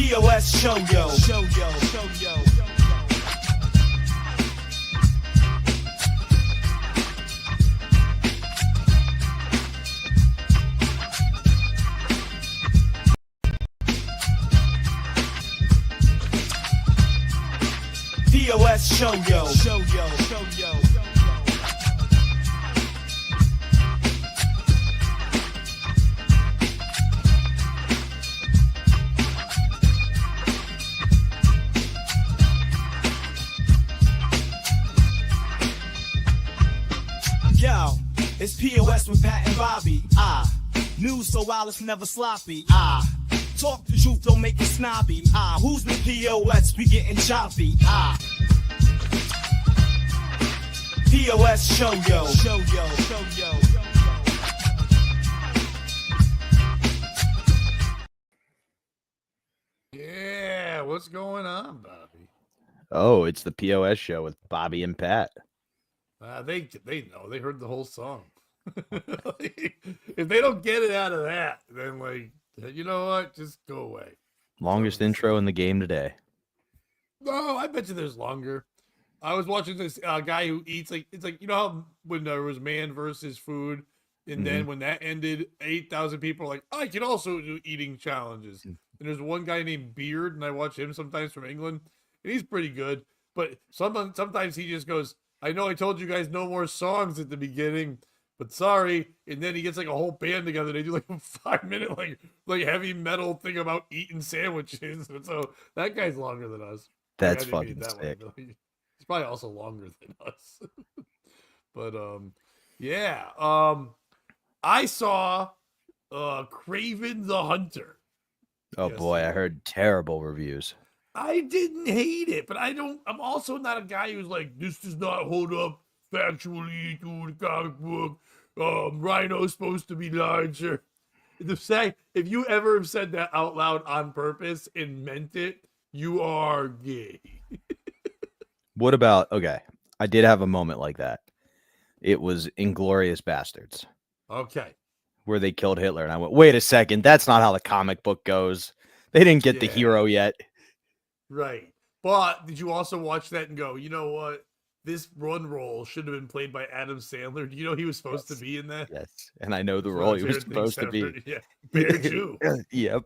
POS show yo. POS show yo. Yo, it's POS with Pat and Bobby. News so wild it's never sloppy. Talk the truth, don't make it snobby. Who's the POS? We getting choppy. POS show yo. Yeah, what's going on, Bobby? Oh, it's the POS show with Bobby and Pat. They know. They heard the whole song. If they don't get it out of that, then like, you know what? Just go away. Longest intro in the game today. No, I bet you there's longer. I was watching this guy who eats it's like, you know how when there was man versus food, and then when that ended, 8,000 people were like, I can also do eating challenges. And there's one guy named Beard, and I watch him sometimes from England, and he's pretty good. But sometimes he just goes, I know I told you guys no more songs at the beginning, but sorry. And then he gets like a whole band together. They do like a 5-minute like heavy metal thing about eating sandwiches. And so that guy's longer than us. That's I didn't mean fucking that sick. way, he's probably also longer than us. But yeah. I saw Craven the Hunter. Oh boy, I heard terrible reviews. I didn't hate it, but I'm also not a guy who's like, this does not hold up factually to the comic book. Rhino's supposed to be larger. If you ever have said that out loud on purpose and meant it, you are gay. What about, okay, I did have a moment like that. It was Inglourious Bastards. Okay. Where they killed Hitler. And I went, wait a second, that's not how the comic book goes. They didn't get the hero yet. Right. But did you also watch that and go, you know what? This one role should have been played by Adam Sandler. Do you know he was supposed to be in that? Yes. And I know the role he was supposed to be. Yeah. Bear Jew. Yep.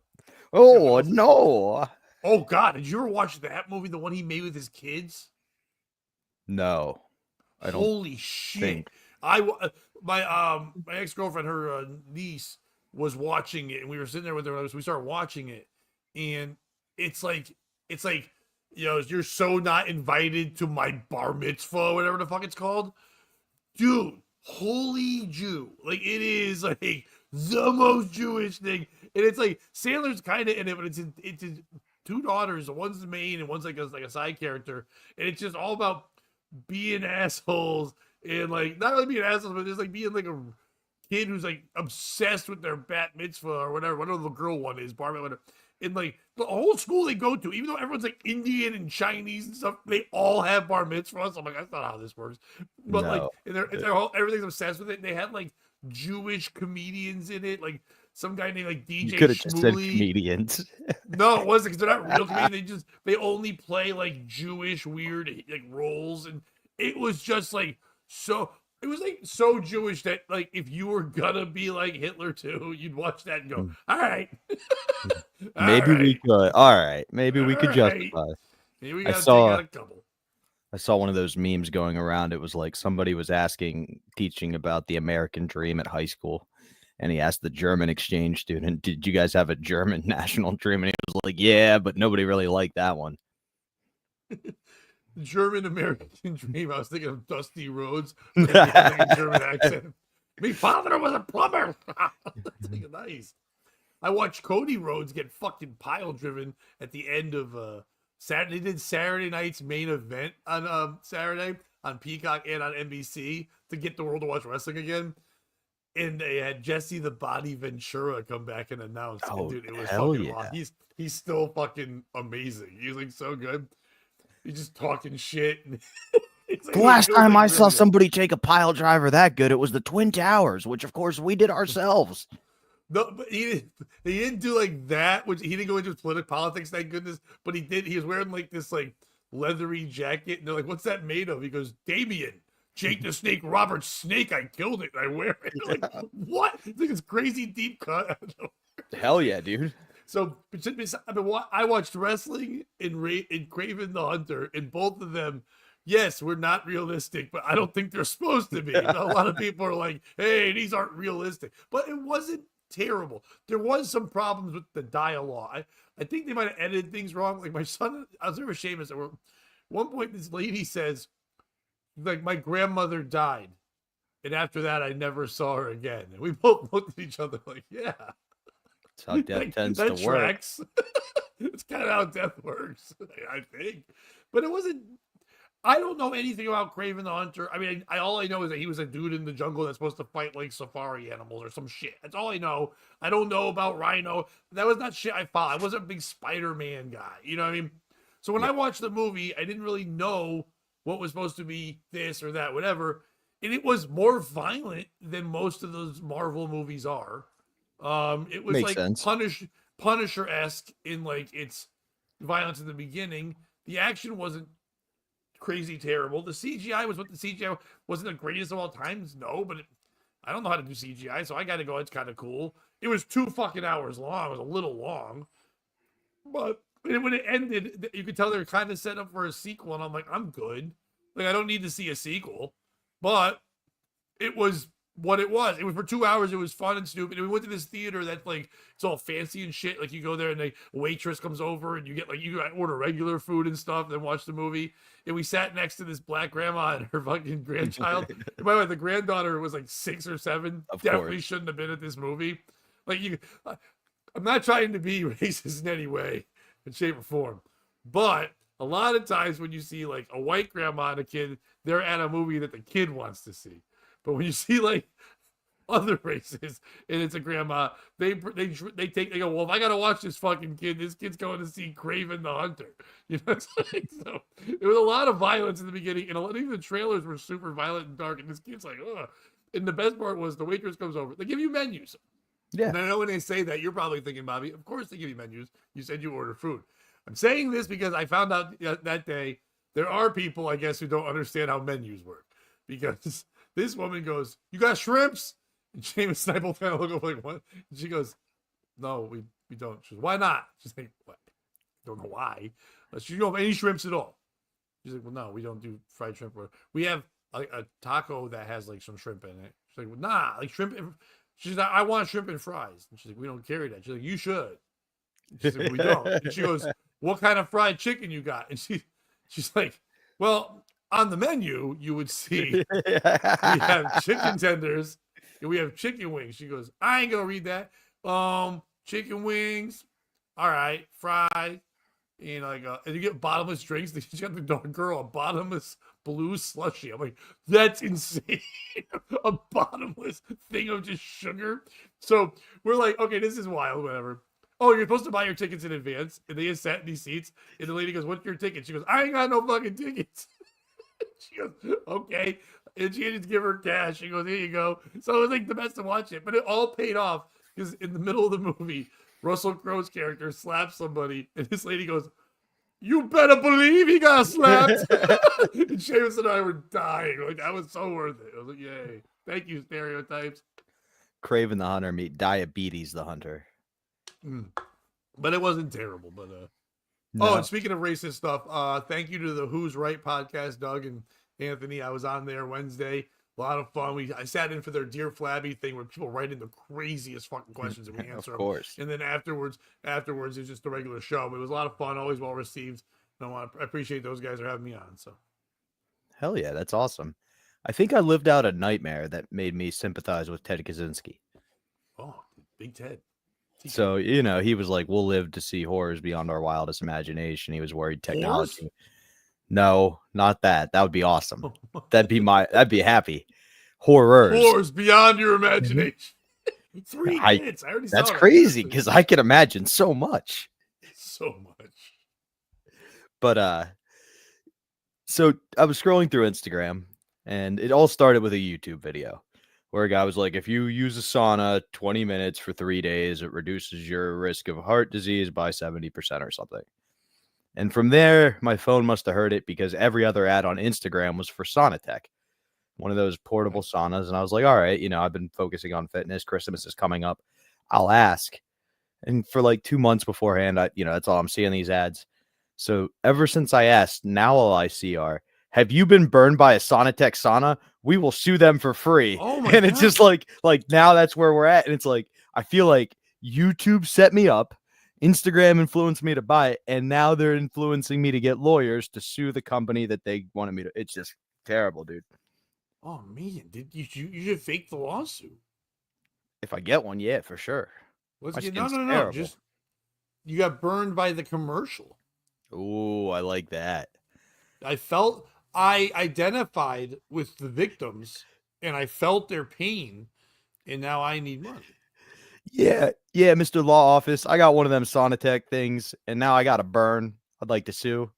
Oh, no. Oh, God. Did you ever watch that movie, the one he made with his kids? No. I don't. Holy shit. My ex-girlfriend, her niece, was watching it, and we were sitting there with her. We started watching it, and it's like, you know, you're so not invited to my bar mitzvah, whatever the fuck it's called. Dude, holy Jew. Like, it is like the most Jewish thing. And it's like, Sandler's kind of in it, but it's his two daughters. One's the main and one's like a side character. And it's just all about being assholes and like, not really being assholes, but just like being like a kid who's like obsessed with their bat mitzvah or whatever the girl one is, bar mitzvah. And like the whole school they go to, even though everyone's like Indian and Chinese and stuff, they all have bar mitzvahs. I'm like, that's not how this works. But like, everything's obsessed with it. And they had like Jewish comedians in it, like some guy named like DJ. You could have just said Shmuley. Comedians. No, it wasn't, because they're not real comedians. They only play like Jewish weird like roles, and it was just like so. It was like so Jewish that like if you were gonna be like Hitler too, you'd watch that and go, all right. Maybe we could. All right. Maybe we could justify. Maybe we I got a couple. I saw one of those memes going around. It was like somebody was teaching about the American dream at high school. And he asked the German exchange student, did you guys have a German national dream? And he was like, yeah, but nobody really liked that one. German American dream. I was thinking of Dusty Rhodes. Like a German accent. My father was a plumber. That's nice. I watched Cody Rhodes get fucking pile driven at the end of Saturday. They did Saturday night's main event on Saturday on Peacock and on NBC to get the world to watch wrestling again. And they had Jesse the Body Ventura come back and announce. Oh, and dude, it was hell fucking yeah. wild. He's still fucking amazing. He's like so good. He's just talking shit. Like, the last time I saw somebody take a pile driver that good, it was the Twin Towers, which of course we did ourselves. No, but he didn't do like that, which he didn't go into political politics, thank goodness. But he was wearing like this like leathery jacket, and they're like, "What's that made of?" He goes, "Damien, Jake the Snake Roberts Snake. I killed it. And I wear it." Like, what? It's like this crazy deep cut. Hell yeah, dude. So I watched wrestling in Craven the Hunter, and both of them, yes, we're not realistic, but I don't think they're supposed to be. A lot of people are like, "Hey, these aren't realistic," but it wasn't terrible. There was some problems with the dialogue. I think they might have edited things wrong. Like my son, I was never Seamus. At one point, this lady says, "Like my grandmother died, and after that, I never saw her again." And we both looked at each other like, "Yeah." That's how death tends to tracks. Work. It's kind of how death works, I think. But it wasn't. I don't know anything about Craven the Hunter. I mean, all I know is that he was a dude in the jungle that's supposed to fight like safari animals or some shit. That's all I know. I don't know about Rhino. That was not shit I followed. I wasn't a big Spider-Man guy. You know what I mean? So when I watched the movie, I didn't really know what was supposed to be this or that, whatever. And it was more violent than most of those Marvel movies are. It was Makes like sense. Punisher-esque in like its violence in the beginning. The action wasn't crazy terrible. The CGI was what the CGI wasn't the greatest of all times. No, but I don't know how to do CGI, so I got to go. It's kind of cool. It was 2 fucking hours long. It was a little long, but when it ended, you could tell they were kind of set up for a sequel. And I'm like, I'm good. Like I don't need to see a sequel, but it was what it was. It was for 2 hours. It was fun and stupid. And we went to this theater that's like it's all fancy and shit. Like you go there and the waitress comes over and you get like you order regular food and stuff, then watch the movie. And we sat next to this black grandma and her fucking grandchild. And by the way, the granddaughter was like 6 or 7. Of Definitely course. shouldn't have been at this movie. Like I'm not trying to be racist in any way, in shape or form, but a lot of times when you see like a white grandma and a kid, they're at a movie that the kid wants to see. But when you see like other races and it's a grandma, they go, well, if I gotta watch this fucking kid, this kid's going to see Craven the Hunter. You know, it's like, so there was a lot of violence in the beginning, and a lot of the trailers were super violent and dark. And this kid's like, ugh. And the best part was the waitress comes over. They give you menus. Yeah. And I know when they say that, you're probably thinking, Bobby, of course they give you menus. You said you order food. I'm saying this because I found out that day there are people, I guess, who don't understand how menus work. Because this woman goes, "You got shrimps?" And Seamus and I both kind of look up like, "What?" And she goes, "No, we don't." She goes, "Why not?" She's like, "What? I don't know why." She don't have any shrimps at all. She's like, "Well, no, we don't do fried shrimp. We have a taco that has like some shrimp in it." She's like, "Well, nah, like shrimp." She's like, "I want shrimp and fries." And she's like, "We don't carry that." She's like, "You should." She's like, "We don't." And she goes, "What kind of fried chicken you got?" And she's like, "Well, on the menu, you would see we have chicken tenders and we have chicken wings." She goes, "I ain't gonna read that. Chicken wings, all right, fried, and like, and you get bottomless drinks." She got the girl a bottomless blue slushy. I'm like, that's insane. A bottomless thing of just sugar. So we're like, okay, this is wild, whatever. Oh, you're supposed to buy your tickets in advance, and they just sat in these seats. And the lady goes, "What's your ticket?" She goes, "I ain't got no fucking tickets." She goes, "Okay." And she just give her cash. She goes, "Here you go." So it was like the best to watch it. But it all paid off because in the middle of the movie, Russell Crowe's character slaps somebody. And this lady goes, "You better believe he got slapped." And Seamus and I were dying. Like, that was so worth it. I was like, yay. Thank you, stereotypes. Craven the Hunter meet Diabetes the Hunter. But it wasn't terrible. But No. Oh, and speaking of racist stuff, thank you to the Who's Right podcast, Doug and Anthony. I was on there Wednesday. A lot of fun. I sat in for their Dear Flabby thing where people write in the craziest fucking questions and we answer Of course. them. And then afterwards, it's just a regular show. But it was a lot of fun, always well received. And I appreciate those guys for having me on. So, Hell yeah, that's awesome. I think I lived out a nightmare that made me sympathize with Ted Kaczynski. oh, Big Ted. So, he was like, "We'll live to see horrors beyond our wildest imagination." He was worried technology. Horrors? No, not that. That would be awesome. That'd be happy. Horrors. Horrors beyond your imagination. 3 minutes. I already saw That's that. crazy because I can imagine so much. So much. But so I was scrolling through Instagram and it all started with a YouTube video where a guy was like, if you use a sauna 20 minutes for 3 days, it reduces your risk of heart disease by 70% or something. And from there, my phone must have heard it because every other ad on Instagram was for Saunatech, one of those portable saunas. And I was like, all right, I've been focusing on fitness. Christmas is coming up. I'll ask. And for like 2 months beforehand, that's all I'm seeing these ads. So ever since I asked, now all I see are, have you been burned by a Saunatech sauna? We will sue them for free. Oh my and it's God. just like now that's where we're at. And it's like, I feel like YouTube set me up. Instagram influenced me to buy it. And now they're influencing me to get lawyers to sue the company that they wanted me to. It's just terrible, dude. Oh man, you should fake the lawsuit. If I get one, yeah, for sure. Let's My get skin's no. terrible. Just you got burned by the commercial. Ooh, I like that. I identified with the victims and I felt their pain, and now I need money. Yeah, Mr. Law Office. I got one of them Saunatech things, and now I got a burn. I'd like to sue.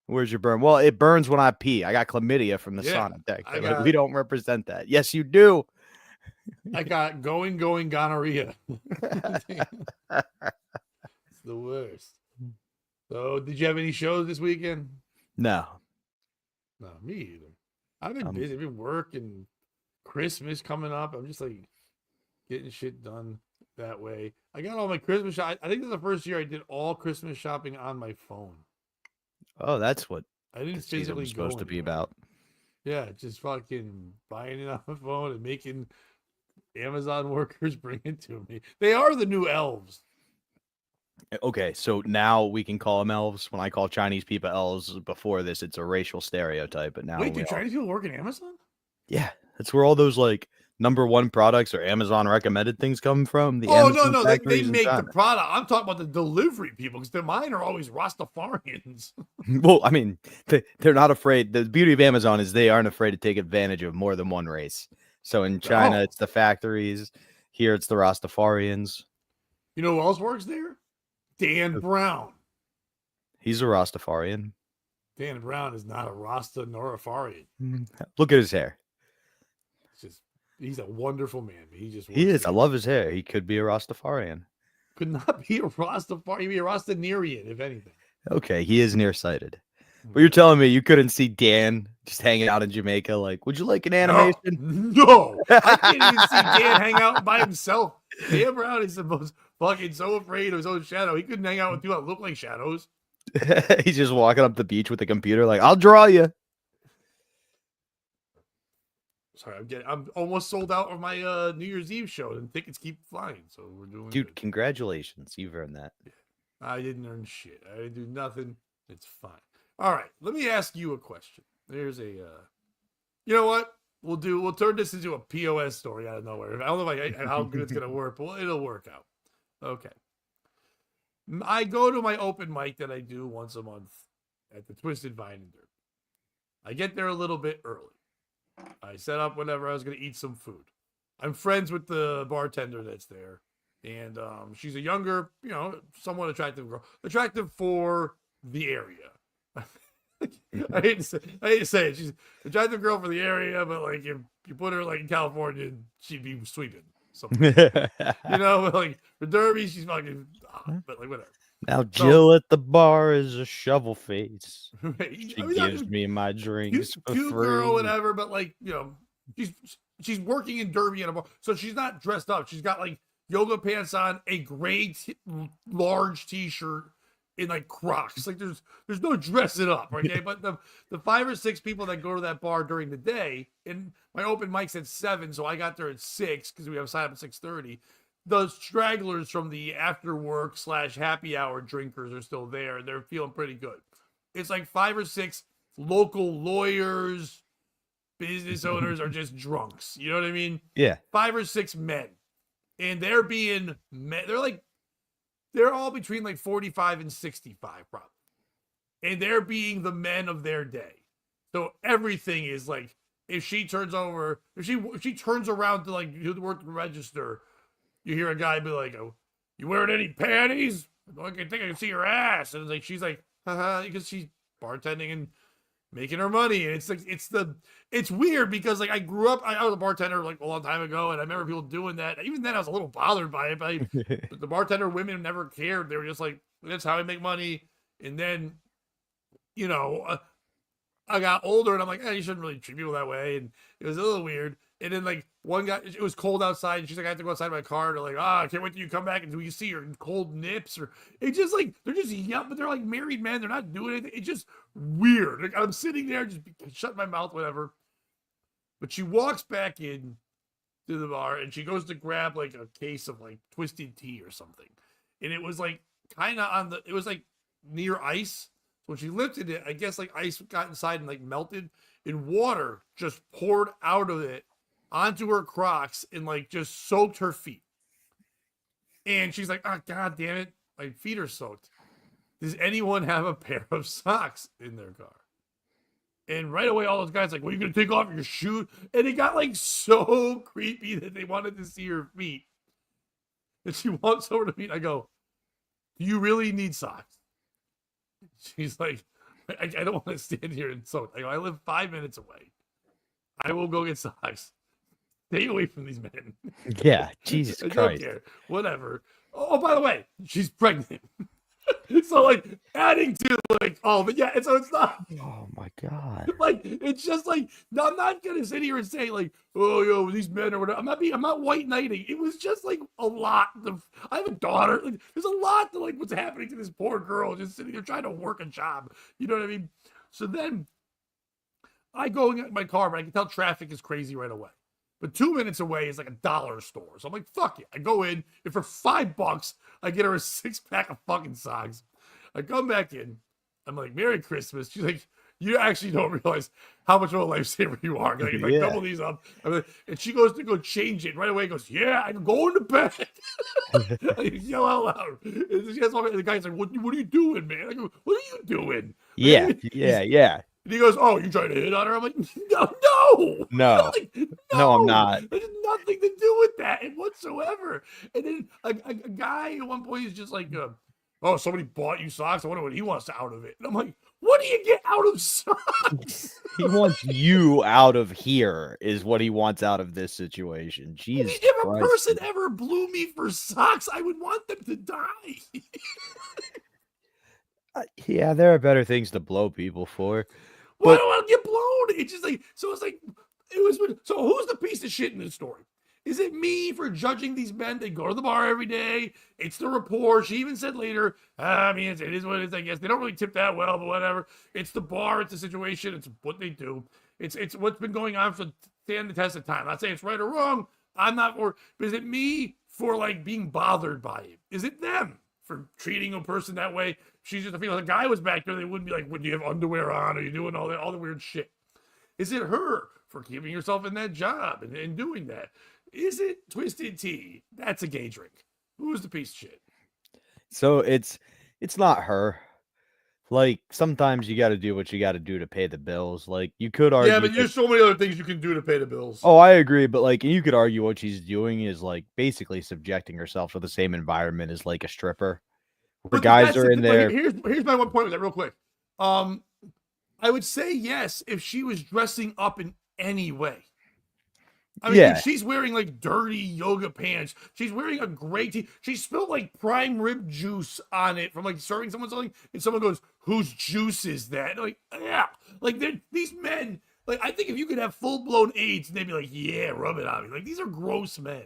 Where's your burn? Well, it burns when I pee. I got chlamydia from the Saunatech. We don't represent that. Yes, you do. I got going gonorrhea. It's the worst. So, did you have any shows this weekend? No. No, me either. I've been busy. I've been working. Christmas coming up. I'm just like getting shit done that way. I got all my Christmas shop. I think this is the first year I did all Christmas shopping on my phone. Oh, that's what I didn't the season physically was supposed to be anywhere. about. Yeah, just fucking buying it on my phone and making Amazon workers bring it to me. They are the new elves. Okay, so now we can call them elves. When I call Chinese people elves, before this, it's a racial stereotype. But now, Wait, do Chinese people work in Amazon? Yeah, that's where all those like #1 products or Amazon recommended things come from. The Oh Amazon no, they factories in make the China. product. I'm talking about the delivery people because mine are always Rastafarians. Well, I mean, they're not afraid. The beauty of Amazon is they aren't afraid to take advantage of more than one race. So in China, it's the factories. Here, it's the Rastafarians. You know who else works there? Dan Brown. He's a Rastafarian. Dan Brown is not a Rasta nor a Farian. Look at his hair. He's a wonderful man. He is. I love his hair. He could be a Rastafarian. Could not be a Rastafarian. He'd be a Rastanerian, if anything. Okay, he is nearsighted. But you're telling me you couldn't see Dan just hanging out in Jamaica? Like, would you like an animation? No. I can't even see Dan hang out by himself. Dan Brown is the most fucking so afraid of his own shadow. He couldn't hang out with people that look like shadows. He's just walking up the beach with a computer, like, I'll draw you. Sorry, I'm almost sold out of my New Year's Eve show, and tickets keep flying. So we're doing. Dude, good. Congratulations! You've earned that. I didn't earn shit. I didn't do nothing. It's fine. All right, let me ask you a question. There's a, you know what? We'll turn this into a POS story out of nowhere. I don't know how good it's gonna work, but it'll work out. Okay. I go to my open mic that I do once a month at the Twisted Vine and Dirt. I get there a little bit early. I set up whenever I was going to eat some food. I'm friends with the bartender that's there. And she's a younger, somewhat attractive girl. Attractive for the area. I hate to say it. She's an attractive girl for the area, but like if you put her like in California, she'd be sweeping. Like for Derby, she's fucking, but like whatever. Now Jill at the bar is a shovel face. She gives me my drinks for cute free. Girl, whatever, but like she's working in Derby at a bar, so she's not dressed up. She's got like yoga pants on, a gray large t-shirt, and like Crocs. Like there's no dressing up, okay? But the 5 or 6 people that go to that bar during the day, and my open mic's at 7, so I got there at 6 because we have sign up at 6:30. The stragglers from the after work / happy hour drinkers are still there, and they're feeling pretty good. It's like 5 or 6 local lawyers, business owners are just drunks. You know what I mean? Yeah. 5 or 6 men. And they're being men. They're all between like 45 and 65 probably. And they're being the men of their day. So everything is like, if she turns around to like work the register, you hear a guy be like, "Oh, you wearing any panties? I think I can see your ass." And it's like she's like, haha, because she's bartending, and making her money. And it's weird because like I grew up, I was a bartender like a long time ago, and I remember people doing that. Even then I was a little bothered by it, but the bartender women never cared. They were just like, that's how I make money. And then, you know, I got older and I'm like, you shouldn't really treat people that way. And it was a little weird. And then like one guy, it was cold outside, and she's like, I have to go outside my car. They're like, I can't wait till you come back and we see your cold nips. Or it's just like they're just young, but they're like married men. They're not doing anything. It's just weird. Like, I'm sitting there, just shut my mouth, whatever. But she walks back in to the bar and she goes to grab like a case of like twisted tea or something. And it was like kind of it was like near ice. So when she lifted it, I guess like ice got inside and like melted, and water just poured out of it onto her Crocs and like just soaked her feet. And she's like, oh, God damn it. My feet are soaked. Does anyone have a pair of socks in their car? And right away, all those guys like, well, you're going to take off your shoe? And it got like so creepy that they wanted to see her feet. And she walks over to me and I go, do you really need socks? She's like, I don't want to stand here and soak. I go, I live 5 minutes away. I will go get socks. Stay away from these men. Yeah, Jesus I Christ. don't care. Whatever. Oh, by the way, she's pregnant. So like adding to like, but yeah, and so it's not. Oh my God. Like it's just like, no, I'm not gonna sit here and say like, oh, yo, these men or whatever. I'm not white knighting. It was just like a lot. I have a daughter. Like, there's a lot to like what's happening to this poor girl just sitting there trying to work a job. You know what I mean? So then I go and get my car, but I can tell traffic is crazy right away. But 2 minutes away is like a dollar store. So I'm like, fuck it. I go in, and for $5, I get her a 6-pack of fucking socks. I come back in. I'm like, Merry Christmas. She's like, you actually don't realize how much of a lifesaver you are. Like, Yeah. double these up. Like, and she goes to go change it. Right away, goes, yeah, I'm going to bed. I yell out loud. And she has all, the guy's like, what are you doing, man? I go, what are you doing? Yeah, Like, yeah. And he goes, oh, you trying to hit on her? I'm like, no. Like, No, I'm not. There's nothing to do with that whatsoever. And then a guy at one point is just like, oh, somebody bought you socks. I wonder what he wants out of it. And I'm like, what do you get out of socks? He wants you out of here is what he wants out of this situation. Jesus If a Christ. person ever blew me for socks, I would want them to die. Yeah, there are better things to blow people for. Why do I get blown? It's just like, so it's like, so who's the piece of shit in this story? Is it me for judging these men? They go to the bar every day. It's the report. She even said later, I mean, it is what it is, I guess. They don't really tip that well, but whatever. It's the bar. It's the situation. It's what they do. It's what's been going on for stand the test of time. I'm not saying it's right or wrong. I'm not, but is it me for like being bothered by it? Is it them for treating a person that way? She's just a female. If a guy was back there, they wouldn't be like, would you have underwear on? Are you doing all the weird shit? Is it her for keeping yourself in that job and doing that? Is it twisted tea? That's a gay drink. Who's the piece of shit? So it's not her. Like sometimes you got to do what you got to do to pay the bills. Like you could argue. Yeah, but there's so many other things you can do to pay the bills. Oh, I agree, but like you could argue what she's doing is like basically subjecting herself to the same environment as like a stripper. Where guys are in there. Here's my one point with that real quick. I would say yes if she was dressing up in any way. I mean, Yeah. she's wearing like dirty yoga pants. She's wearing a gray tee. She spilled like prime rib juice on it from like serving someone something, and someone goes, "Whose juice is that?" And like, yeah, like these men. Like, I think if you could have full blown AIDS, they'd be like, "Yeah, rub it on me." Like, these are gross men.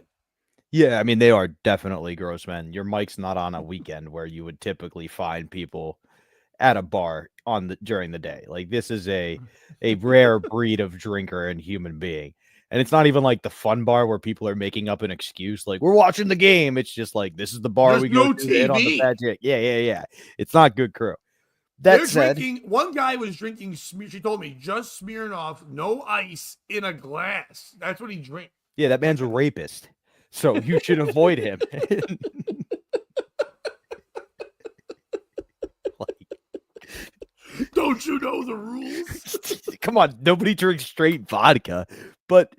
Yeah, I mean they are definitely gross men. Your mic's not on a weekend where you would typically find people at a bar during the day. Like this is a rare breed of drinker and human being. And it's not even like the fun bar where people are making up an excuse like we're watching the game. It's just like this is the bar There's we go no to hit on the TV. fat chick. Yeah. It's not good crew. That said, One guy was drinking. She told me just Smirnoff, no ice in a glass. That's what he drank. yeah, that man's a rapist. So you should avoid him. Don't you know the rules? Come on, nobody drinks straight vodka. But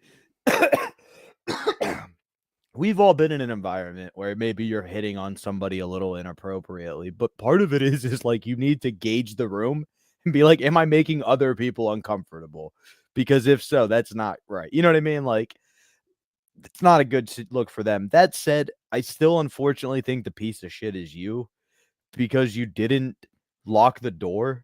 we've all been in an environment where maybe you're hitting on somebody a little inappropriately. But part of it is like you need to gauge the room and be like, am I making other people uncomfortable? Because if so, that's not right. You know what I mean? Like, it's not a good look for them. That said, I still unfortunately think the piece of shit is you because you didn't lock the door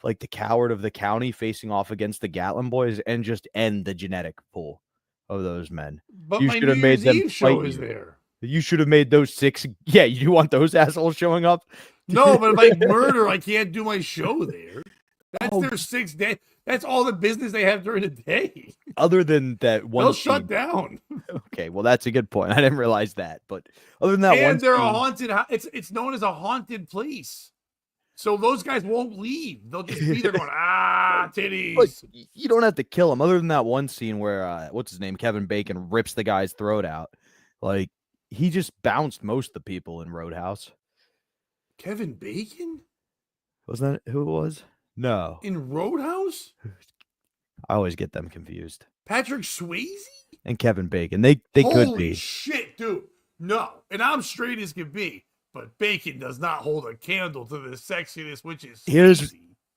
like the coward of the county facing off against the Gatlin boys and just end the genetic pool of those men. But You my should New have made Year's them Eve show fight is you. there. You should have made those 6. Yeah, you want those assholes showing up? No, but if I murder, I can't do my show there. That's Oh. their 6 days. That's all the business they have during the day. Other than that one They'll scene. shut down. Okay, well, that's a good point. I didn't realize that. But other than that And one they're scene, a haunted. It's known as a haunted place. So those guys won't leave. They'll just be there going, titties. like, you don't have to kill him. Other than that one scene where, what's his name? Kevin Bacon rips the guy's throat out. Like, he just bounced most of the people in Roadhouse. Kevin Bacon? Wasn't that who it was? No. In Roadhouse? I always get them confused. Patrick Swayze? And Kevin Bacon. They could Holy be. shit, dude. No. And I'm straight as can be. But Bacon does not hold a candle to the sexiness, which is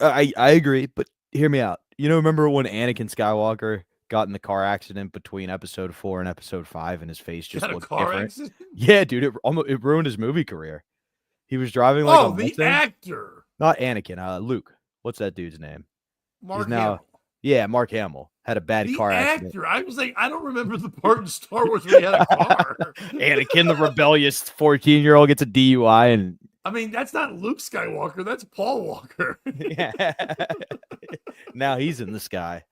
I agree, but hear me out. You know, remember when Anakin Skywalker got in the car accident between episode 4 and episode 5 and his face just got a looked car different? accident? Yeah, dude, it ruined his movie career. He was driving like a the Mustang. actor. Not Anakin, Luke. What's that dude's name? Mark now- Hamill. Yeah, Mark Hamill had a bad The car actor. accident. I was like, I don't remember the part in Star Wars where he had a car. Anakin, the rebellious 14-year-old, gets a DUI and I mean, that's not Luke Skywalker. That's Paul Walker. yeah. Now he's in the sky.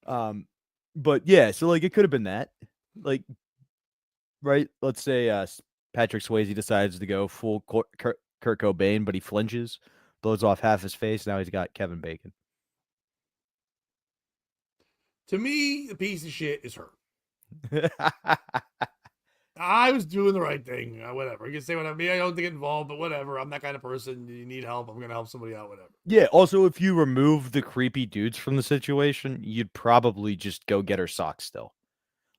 But yeah, so like it could have been that. Like, right? Let's say Patrick Swayze decides to go full Kurt Cobain, but he flinches, blows off half his face. Now he's got Kevin Bacon. To me, the piece of shit is her. I was doing the right thing. Whatever. You can say whatever. I don't get involved, but whatever. I'm that kind of person. You need help. I'm going to help somebody out, whatever. Yeah. Also, if you remove the creepy dudes from the situation, you'd probably just go get her socks still.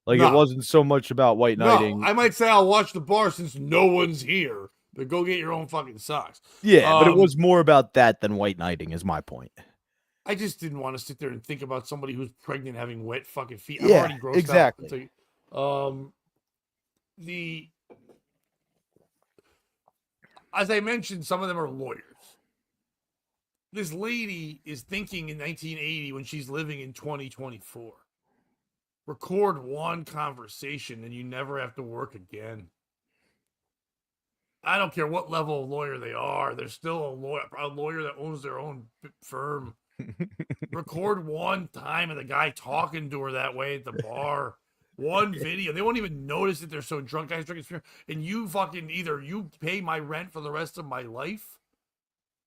Like, No. it wasn't so much about white knighting. No, I might say I'll watch the bar since no one's here. But go get your own fucking socks. Yeah, but it was more about that than white knighting, is my point. I just didn't want to sit there and think about somebody who's pregnant having wet fucking feet. I'm Yeah, already grossed exactly. out. As I mentioned, some of them are lawyers. This lady is thinking in 1980 when she's living in 2024. Record one conversation and you never have to work again. I don't care what level of lawyer they are. They're still a lawyer that owns their own firm. Record one time of the guy talking to her that way at the bar. One video. They won't even notice that they're so drunk. Guys drinking, and you fucking either you pay my rent for the rest of my life,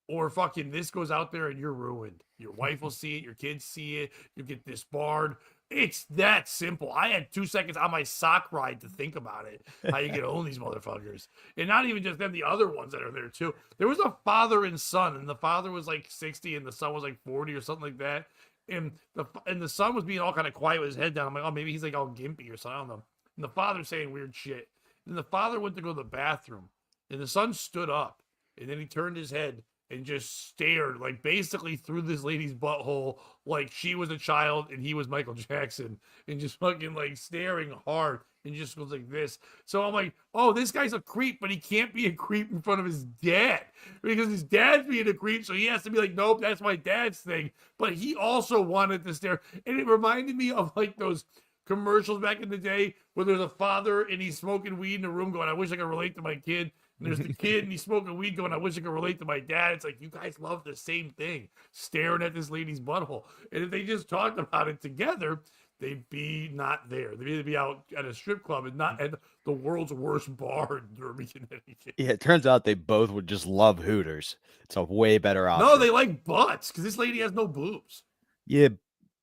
or fucking this goes out there and you're ruined. Your wife will see it. Your kids see it. You get disbarred. It's that simple. I had 2 seconds on my sock ride to think about it. How you get own these motherfuckers. And not even just them, the other ones that are there too. There was a father and son, and the father was like 60 and the son was like 40 or something like that. And the son was being all kind of quiet with his head down. I'm like, oh, maybe he's like all gimpy or something. I don't know. And the father's saying weird shit. And the father went to go to the bathroom. And the son stood up. And then he turned his head and just stared, like basically through this lady's butthole, like she was a child and he was Michael Jackson, and just fucking like staring hard and just goes like this. So I'm like, oh, this guy's a creep, but he can't be a creep in front of his dad because his dad's being a creep. So he has to be like, nope, that's my dad's thing. But he also wanted to stare. And it reminded me of like those commercials back in the day where there's a father and he's smoking weed in a room going, I wish I could relate to my kid. And there's the kid and he's smoking weed going, I wish I could relate to my dad. It's like, you guys love the same thing, staring at this lady's butthole. And if they just talked about it together, they'd be not there. They'd be out at a strip club and not at the world's worst bar in Derby, Connecticut. Yeah, it turns out they both would just love Hooters. It's a way better option. No, they like butts because this lady has no boobs. Yeah.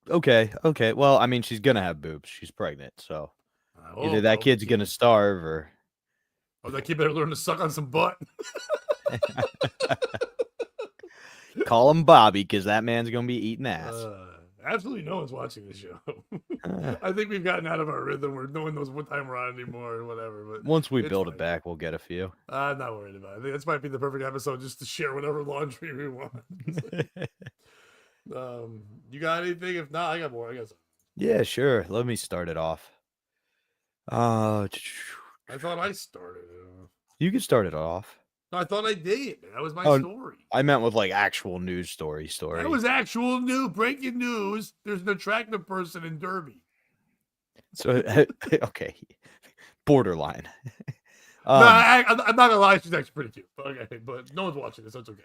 Okay. Well, I mean, she's gonna have boobs. She's pregnant, so either that kid's gonna starve or. Oh, that kid better learn to suck on some butt. Call him Bobby, because that man's gonna be eating ass. Absolutely no one's watching the show. I think we've gotten out of our rhythm where no one knows what time we're on anymore or whatever. But once we build it back, we'll get a few. I'm not worried about it. I think this might be the perfect episode just to share whatever laundry we want. You got anything? If not, I got more. I guess. Yeah, sure. Let me start it off. I thought I started. You can start it off. No, I thought I did. That was my Oh, story. I meant with like actual news story. That was actual new breaking news. There's an attractive person in Derby. So okay, borderline. No, I'm not gonna lie. She's actually pretty cute. But okay, but no one's watching this, so it's okay.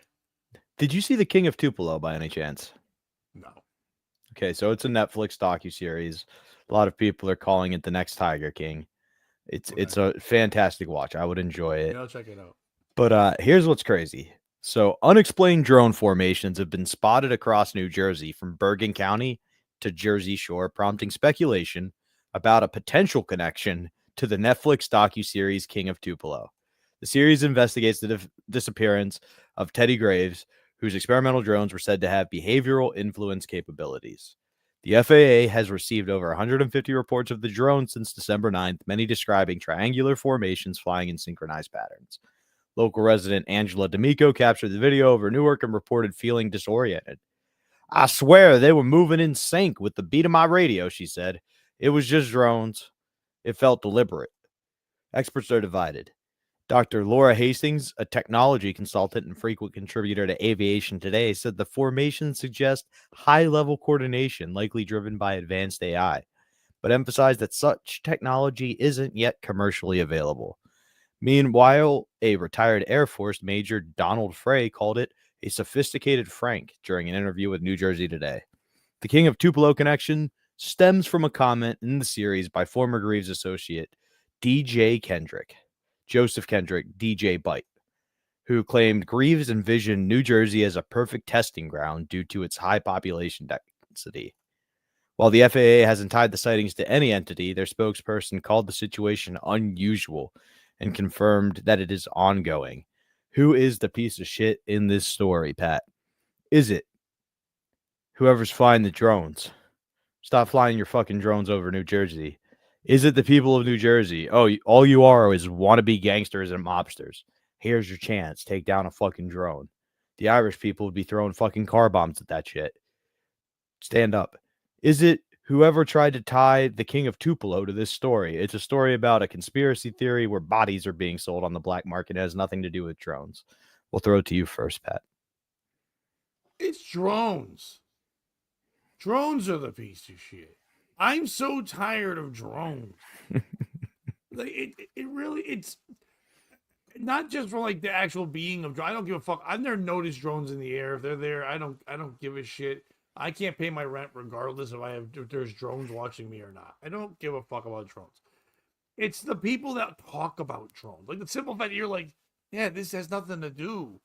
Did you see the King of Tupelo by any chance? No. Okay, so it's a Netflix docuseries. A lot of people are calling it the next Tiger King. It's a fantastic watch. I would enjoy it. Yeah, I'll check it out. But here's what's crazy. So unexplained drone formations have been spotted across New Jersey from Bergen County to Jersey Shore, prompting speculation about a potential connection to the Netflix docuseries King of Tupelo. The series investigates the disappearance of Teddy Graves, whose experimental drones were said to have behavioral influence capabilities. The FAA has received over 150 reports of the drone since December 9th, many describing triangular formations flying in synchronized patterns. Local resident Angela D'Amico captured the video over Newark and reported feeling disoriented. I swear they were moving in sync with the beat of my radio, she said. It was just drones. It felt deliberate. Experts are divided. Dr. Laura Hastings, a technology consultant and frequent contributor to Aviation Today, said the formations suggest high-level coordination, likely driven by advanced AI, but emphasized that such technology isn't yet commercially available. Meanwhile, a retired Air Force Major Donald Frey called it a sophisticated Frank during an interview with New Jersey Today. The King of Tupelo connection stems from a comment in the series by former Greaves associate Joseph Kendrick, DJ Bite, who claimed Greaves envisioned New Jersey as a perfect testing ground due to its high population density. While the FAA hasn't tied the sightings to any entity, their spokesperson called the situation unusual and confirmed that it is ongoing. Who is the piece of shit in this story, Pat? Is it whoever's flying the drones? Stop flying your fucking drones over New Jersey. Is it the people of New Jersey? Oh, all you are is wannabe gangsters and mobsters. Here's your chance. Take down a fucking drone. The Irish people would be throwing fucking car bombs at that shit. Stand up. Is it whoever tried to tie the King of Tupelo to this story? It's a story about a conspiracy theory where bodies are being sold on the black market. It has nothing to do with drones. We'll throw it to you first, Pat. It's drones. Drones are the piece of shit. I'm so tired of drones. Like it really, it's not just for like the actual being of drone. I don't give a fuck. I've never noticed drones in the air. If they're there, I don't give a shit. I can't pay my rent regardless if there's drones watching me or not. I don't give a fuck about drones. It's the people that talk about drones. Like the simple fact that you're like, yeah, this has nothing to do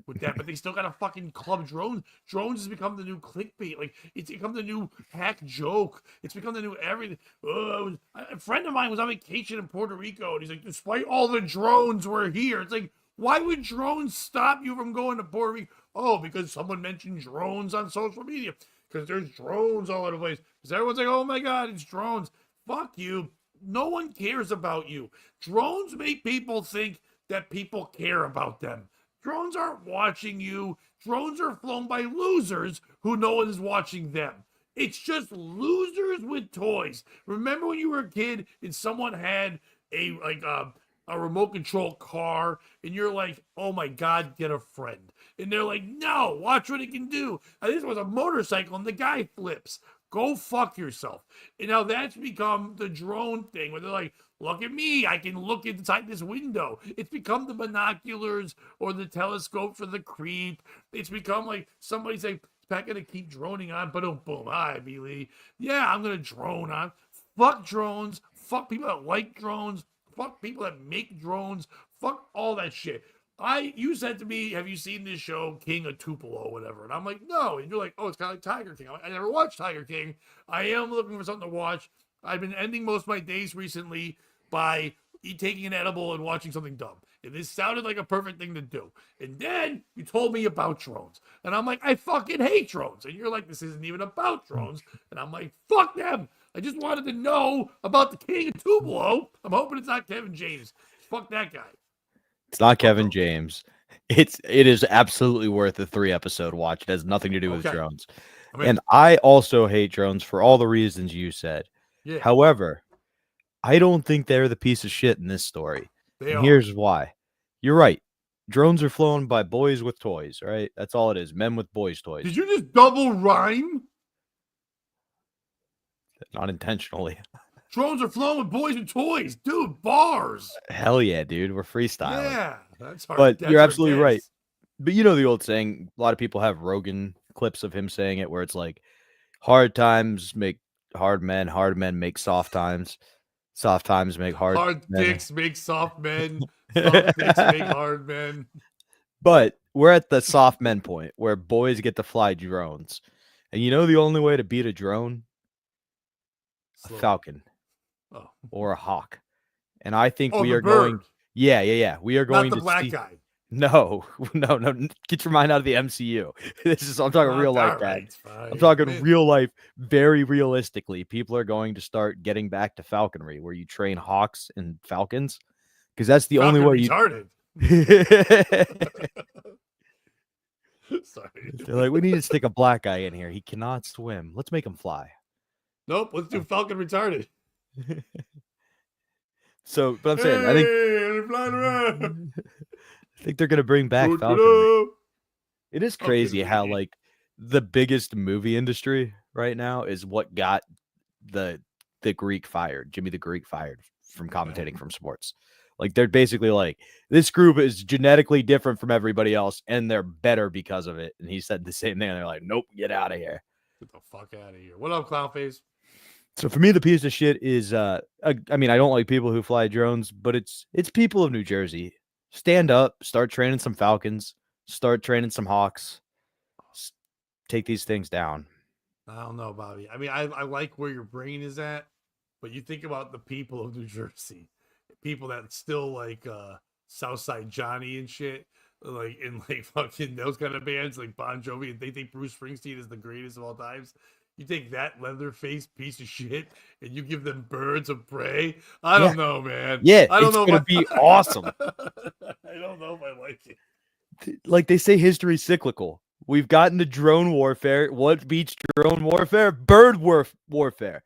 with that, but they still got a fucking club drone. Drones has become the new clickbait. Like it's become the new hack joke. It's become the new everything. A friend of mine was on vacation in Puerto Rico, and he's like, despite all the drones were here. It's like, why would drones stop you from going to Puerto Rico? Oh, because someone mentioned drones on social media. Because there's drones all over the place. Because everyone's like, oh my God, it's drones. Fuck you. No one cares about you. Drones make people think that people care about them. Drones aren't watching you. Drones are flown by losers who no one is watching them. It's just losers with toys. Remember when you were a kid and someone had a remote control car and you're like, oh my God, get a friend. And they're like, no, watch what it can do. And this was a motorcycle and the guy flips. Go fuck yourself. And now that's become the drone thing where they're like, look at me, I can look inside this window. It's become the binoculars or the telescope for the creep. It's become like somebody saying, is Pat gonna keep droning on? Boom, boom, hi, Billy. Yeah, I'm gonna drone on. Fuck drones. Fuck people that like drones. Fuck people that make drones. Fuck all that shit. You said to me, have you seen this show, King of Tupelo or whatever? And I'm like, no. And you're like, oh, it's kind of like Tiger King. I never watched Tiger King. I am looking for something to watch. I've been ending most of my days recently by taking an edible and watching something dumb. And this sounded like a perfect thing to do. And then you told me about drones. And I'm like, I fucking hate drones. And you're like, this isn't even about drones. And I'm like, fuck them. I just wanted to know about the King of Tupelo. I'm hoping it's not Kevin James. Fuck that guy. It's not Kevin James. It is absolutely worth a 3-episode watch. It has nothing to do with drones. And I also hate drones for all the reasons you said. Yeah, However, I don't think they're the piece of shit in this story. they And are. here's why. You're right. Drones are flown by boys with toys, right? That's all it is. Men with boys' toys. Did you just double rhyme? Not intentionally. Drones are flown with boys and toys, dude. Bars. Hell yeah, dude. We're freestyling. Yeah, that's hard. But That's you're our absolutely right. dance. But you know the old saying, a lot of people have Rogan clips of him saying it where it's like, hard times make hard men make soft times make Hard men. dicks make soft men. Soft dicks make hard men. But we're at the soft men point where boys get to fly drones. And you know the only way to beat a drone? A Slow. falcon Oh, or a hawk. And I think oh we the are bird. going. Yeah. We are going Not the to black see. guy. No. Get your mind out of the MCU. I'm talking real life, All Dad. right, fine. I'm talking Man, real life, very realistically. People are going to start getting back to falconry, where you train hawks and falcons, because that's the only Falcon way you. retarded. Sorry. They're like, we need to stick a black guy in here. He cannot swim. Let's make him fly. Nope. Let's do Falcon retarded. So, but I'm saying, I think they're flying around. I think they're gonna bring back falconry. It is Okay, crazy how maybe. like the biggest movie industry right now is what got the Greek fired, Jimmy the Greek fired from commentating from sports. Like they're basically like, this group is genetically different from everybody else, and they're better because of it. And he said the same thing. And they're like, nope, get out of here. Get the fuck out of here. What up, Clownface? So for me, the piece of shit is, I mean, I don't like people who fly drones, but it's people of New Jersey. Stand up, start training some falcons, start training some hawks, take these things down. I don't know, Bobby. I mean, I like where your brain is at, but you think about the people of New Jersey, people that still like Southside Johnny and shit, like in like fucking those kind of bands like Bon Jovi, and they think Bruce Springsteen is the greatest of all times. You take that leather-faced piece of shit and you give them Birds of Prey. I don't know, man. Yeah, I don't it's know gonna be awesome. I don't know if I like it. Like they say, history's cyclical. We've gotten to drone warfare. What beats drone warfare? Bird warfare.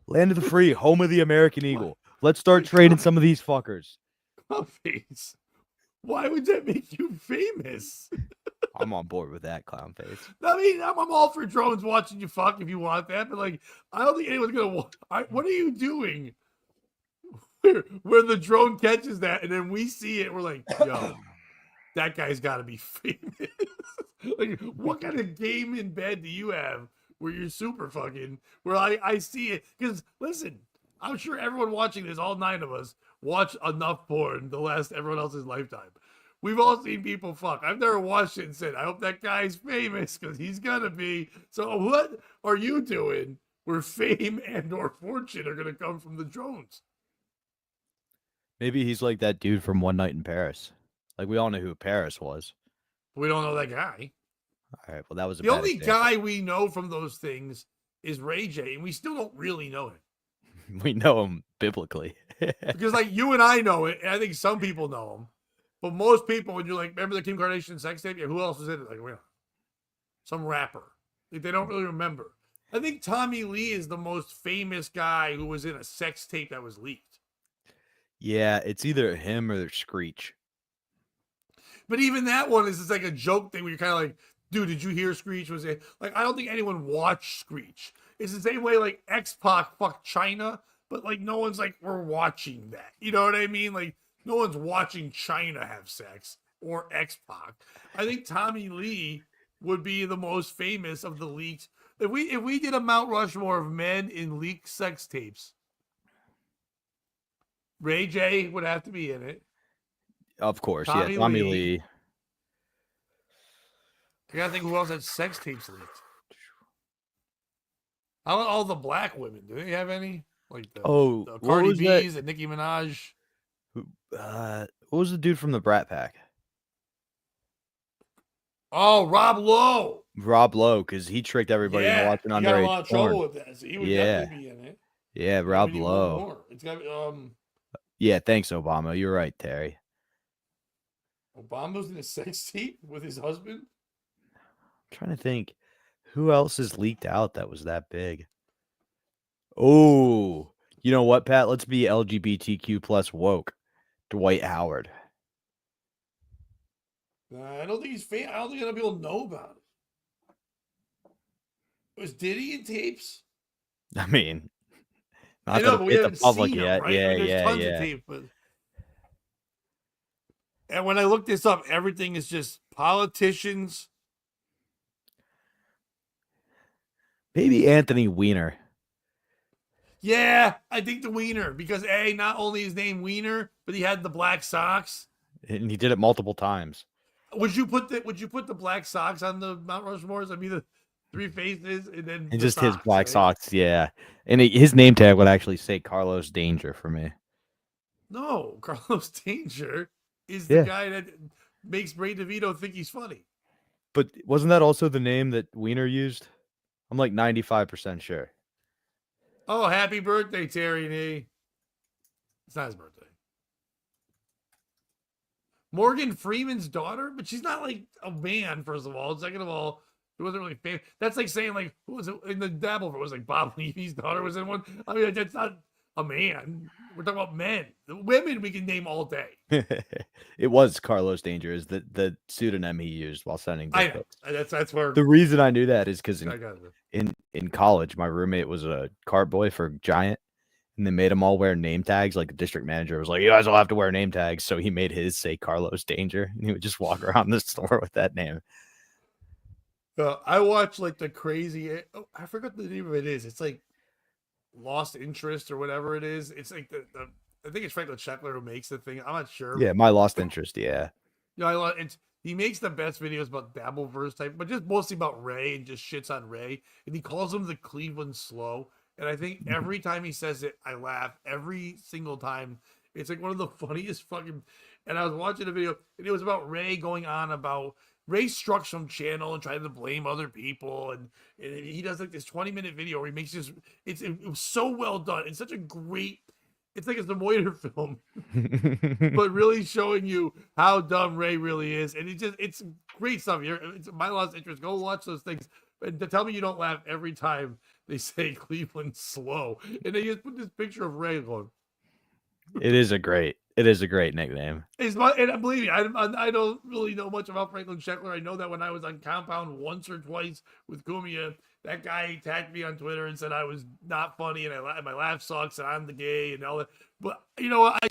Land of the free, home of the American eagle. Let's start training some of these fuckers. Clownface. Why would that make you famous? I'm on board with that, clown face. I mean, I'm all for drones watching you fuck if you want that, but like, I don't think anyone's gonna. What are you doing? Where the drone catches that, and then we see it, we're like, yo, that guy's got to be famous. Like, what kind of game in bed do you have where you're super fucking? Where I see it, because listen, I'm sure everyone watching this, all 9 of us, watch enough porn to last everyone else's lifetime. We've all seen people fuck. I've never watched it and said, I hope that guy's famous, because he's gonna be. So what are you doing where fame and or fortune are gonna come from the drones? Maybe he's like that dude from One Night in Paris. Like we all know who Paris was. We don't know that guy. All right, well that was The only guy we know from those things is Ray J, and we still don't really know him. We know him biblically. Because like you and I know it, and I think some people know him. But most people, when you're like, remember the Kim Kardashian sex tape? Yeah, who else was in it? Like, well, some rapper. Like, they don't really remember. I think Tommy Lee is the most famous guy who was in a sex tape that was leaked. Yeah, it's either him or Screech. But even that one is just like a joke thing where you're kind of like, dude, did you hear Screech was it? Like, I don't think anyone watched Screech. It's the same way like X-Pac fucked China, but like no one's like, we're watching that. You know what I mean? Like, no one's watching China have sex or X-Pac. I think Tommy Lee would be the most famous of the leaked. If we did a Mount Rushmore of men in leaked sex tapes, Ray J would have to be in it. Of course, Tommy Lee. I gotta think who else had sex tapes leaked. How about all the black women? Do they have any? Like the Cardi B's and Nicki Minaj. What was the dude from the Brat Pack? Oh, Rob Lowe. Rob Lowe, because he tricked everybody into watching underage porn. He got a lot of trouble with that, so he would definitely be in it. Yeah, Rob Lowe. It's got Yeah, thanks, Obama. You're right, Terry. Obama's in a sex tape with his husband. I'm trying to think Who else is leaked out that was that big? Oh, you know what, Pat? Let's be LGBTQ plus woke. Dwight Howard. I don't think he's famous. I don't think enough people know about it. Was Diddy in tapes? I mean, I not know, that but we it's a haven't public seen him, yet. right? Yeah, There's tons of yeah. tape, but and when I look this up, everything is just politicians. Maybe Anthony Weiner. Yeah, I think the Wiener, because not only his name Wiener, but he had the black socks. And he did it multiple times. Would you put the black socks on the Mount Rushmores? I mean, the three faces and then And the just his socks, black right? socks, yeah. And his name tag would actually say Carlos Danger for me. No, Carlos Danger is the guy that makes Ray DeVito think he's funny. But wasn't that also the name that Weiner used? I'm like 95% sure. Oh, happy birthday, Terry Nee. It's not his birthday. Morgan Freeman's daughter, but she's not like a man, first of all. Second of all, it wasn't really famous. That's like saying, like, who was it in the Dabble? It was like Bob Levy's daughter was in one. I mean, that's not a man. We're talking about men. The women we can name all day. It was Carlos Danger is the pseudonym he used while sending I dick know. pics. That's where The reason I knew that is because I got it. in college, my roommate was a cart boy for Giant, and they made them all wear name tags. Like the district manager was like, "You guys all have to wear name tags," so he made his say Carlos Danger, and he would just walk around the store with that name. I watch like the crazy. I forgot the name of it is. It's like Lost Interest or whatever it is. It's like the I think it's Franklin Sheckler who makes the thing. I'm not sure. Yeah, My Lost Interest. Yeah. Yeah, he makes the best videos about Dabbleverse type, but just mostly about Ray and just shits on Ray. And he calls him the Cleveland Slow. And I think every time he says it, I laugh every single time. It's like one of the funniest fucking. And I was watching a video, and it was about Ray going on about Ray struck some channel and trying to blame other people, and he does like this 20-minute video where he makes this. It was so well done. It's such a great. It's like a Moiter film, but really showing you how dumb Ray really is, and it's great stuff. It's My Lost Interest. Go watch those things, and tell me you don't laugh every time they say Cleveland Slow, and they just put this picture of Ray going. It is a great nickname. And believe me, I don't really know much about Franklin Sheckler. I know that when I was on Compound once or twice with Kumia, that guy tagged me on Twitter and said I was not funny and my laugh sucks and I'm the gay and all that. But you know what? I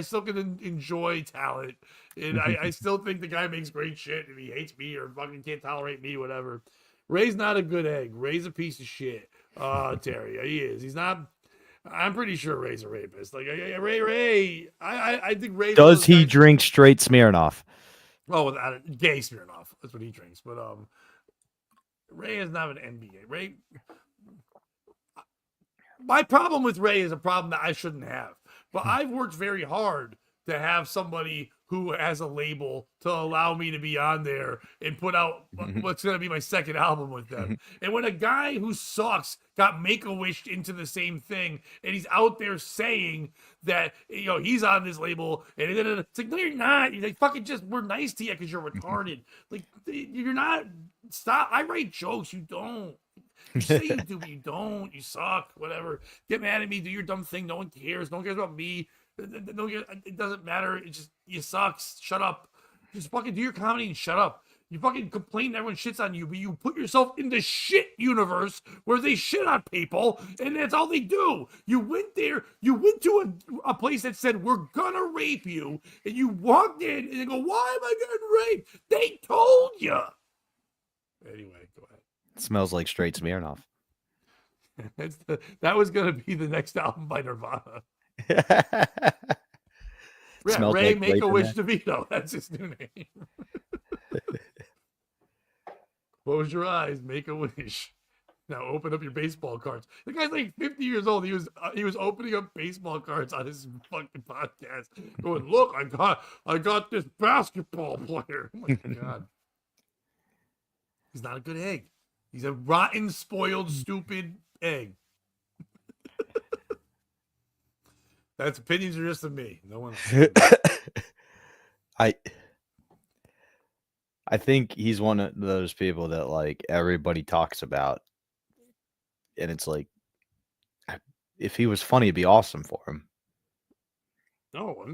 still can enjoy talent, and I still think the guy makes great shit. If he hates me or fucking can't tolerate me, whatever. Ray's not a good egg. Ray's a piece of shit. Terry, he is. He's not. I'm pretty sure Ray's a rapist. Like Ray. I think Ray. Does he drink straight Smirnoff? Oh, gay Smirnoff. That's what he drinks. But Ray is not an NBA. Ray. My problem with Ray is a problem that I shouldn't have. But I've worked very hard to have somebody who has a label to allow me to be on there and put out what's going to be my second album with them. And when a guy who sucks got Make-A-Wish into the same thing, and he's out there saying that, you know, he's on this label, and it's like, no, you're not. You're like, fucking just, we're nice to you because you're retarded. Like, you're not, stop. I write jokes. You don't. You say you do, but you don't. You suck. Whatever. Get mad at me. Do your dumb thing. No one cares. No one cares about me. It doesn't matter. It just, you suck. Shut up. Just fucking do your comedy and shut up. You fucking complain that everyone shits on you, but you put yourself in the shit universe where they shit on people, and that's all they do. You went there, you went to a place that said, we're gonna rape you, and you walked in, and they go, why am I getting raped? They told you. Anyway, go ahead. It smells like straight Smirnoff. That was gonna be the next album by Nirvana. Ray like Make-A-Wish DeVito. That's his new name. Close your eyes, make a wish. Now open up your baseball cards. The guy's like 50 years old. He was opening up baseball cards on his fucking podcast, going, "Look, I got this basketball player." Oh my god, he's not a good egg. He's a rotten, spoiled, stupid egg. That's opinions are just of me. No one else. I think he's one of those people that like everybody talks about, and it's like, if he was funny, it'd be awesome for him. No,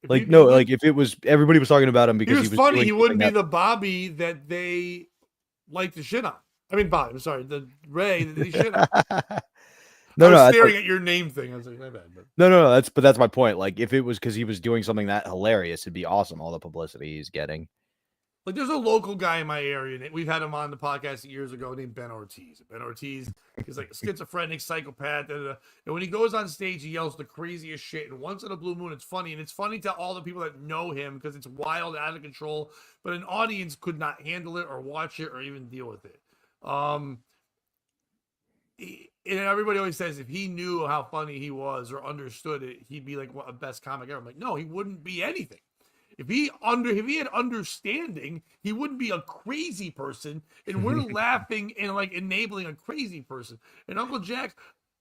if Like, no, like if it was everybody was talking about him he because was he was funny, doing he wouldn't be something the Bobby that they like to shit on. I mean, Bobby. I'm sorry, the Ray that they shit on. No, I was no, staring at your name thing. I was like, my bad. But. no, that's my point. Like, if it was because he was doing something that hilarious, it'd be awesome. All the publicity he's getting. Like, there's a local guy in my area, and we've had him on the podcast years ago, named Ben Ortiz. Ben Ortiz is like a schizophrenic psychopath, and when he goes on stage, he yells the craziest shit. And once in a blue moon, it's funny, and it's funny to all the people that know him because it's wild, out of control. But an audience could not handle it, or watch it, or even deal with it. And everybody always says if he knew how funny he was or understood it, he'd be like a best comic ever. I'm like, no, he wouldn't be anything. If he had understanding, he wouldn't be a crazy person. And we're laughing and like enabling a crazy person. And Uncle Jack,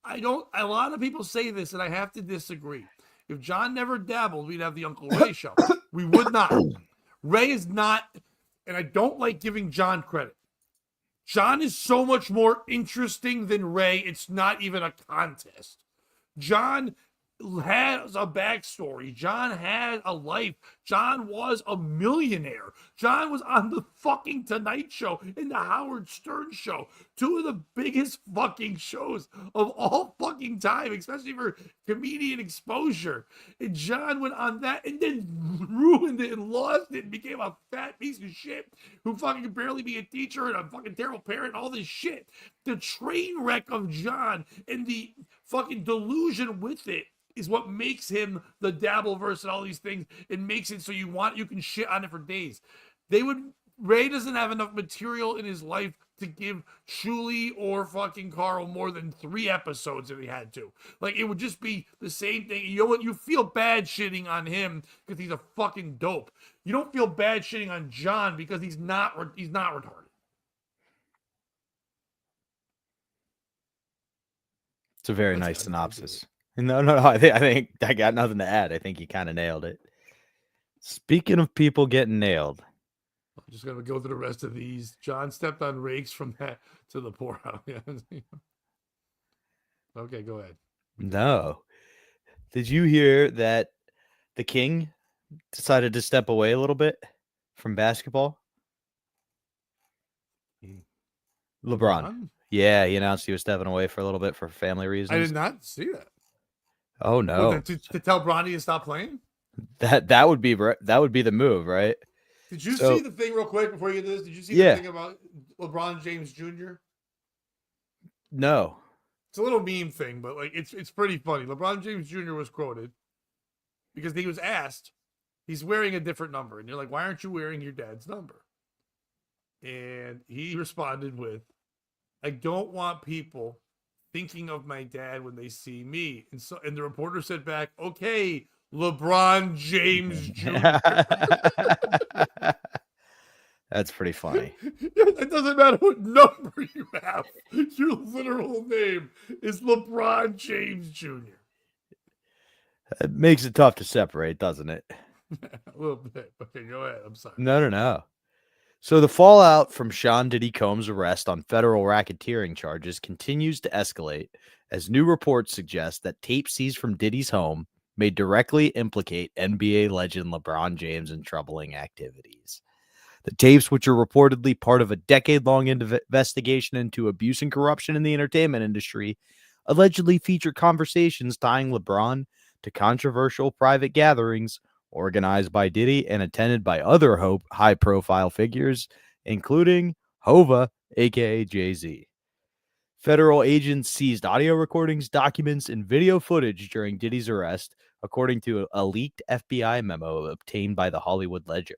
a lot of people say this, and I have to disagree. If John never dabbled, we'd have the Uncle Ray show. We would not. Ray is not, and I don't like giving John credit. John is so much more interesting than Ray. It's not even a contest. John has a backstory. John had a life. John was a millionaire. John was on the fucking Tonight Show and the Howard Stern Show. Two of the biggest fucking shows of all fucking time, especially for comedian exposure. And John went on that and then ruined it and lost it and became a fat piece of shit who fucking could barely be a teacher and a fucking terrible parent, all this shit. The train wreck of John and the fucking delusion with it is what makes him the Dabbleverse and all these things. It makes it so you can shit on it for days. Ray doesn't have enough material in his life to give Shuli or fucking Carl more than 3 episodes if he had to. Like, it would just be the same thing. You know what? You feel bad shitting on him because he's a fucking dope. You don't feel bad shitting on John because he's not retarded. It's a very nice synopsis. No. I think I got nothing to add. I think you kind of nailed it. Speaking of people getting nailed, I'm just gonna go through the rest of these. John stepped on rakes from that to the poorhouse. Okay, go ahead. No. Did you hear that the King decided to step away a little bit from basketball? LeBron. Yeah, he announced he was stepping away for a little bit for family reasons. I did not see that. Oh no! To tell Bronny to stop playing? That would be the move, right? Did you see the thing real quick before you get to this? Did you see the thing about LeBron James Jr.? No. It's a little meme thing, but like it's pretty funny. LeBron James Jr. was quoted because he was asked, he's wearing a different number, and you're like, why aren't you wearing your dad's number? And he responded with, I don't want people thinking of my dad when they see me. And the reporter said back, okay, LeBron James Jr. That's pretty funny. It doesn't matter what number you have. Your literal name is LeBron James Jr. It makes it tough to separate, doesn't it? A little bit. Okay, go ahead. I'm sorry. No. So the fallout from Sean Diddy Combs' arrest on federal racketeering charges continues to escalate as new reports suggest that tape seized from Diddy's home may directly implicate NBA legend LeBron James in troubling activities. The tapes, which are reportedly part of a decade-long investigation into abuse and corruption in the entertainment industry, allegedly feature conversations tying LeBron to controversial private gatherings organized by Diddy and attended by other high-profile figures, including Hova, a.k.a. Jay-Z. Federal agents seized audio recordings, documents, and video footage during Diddy's arrest, according to a leaked FBI memo obtained by the Hollywood Ledger.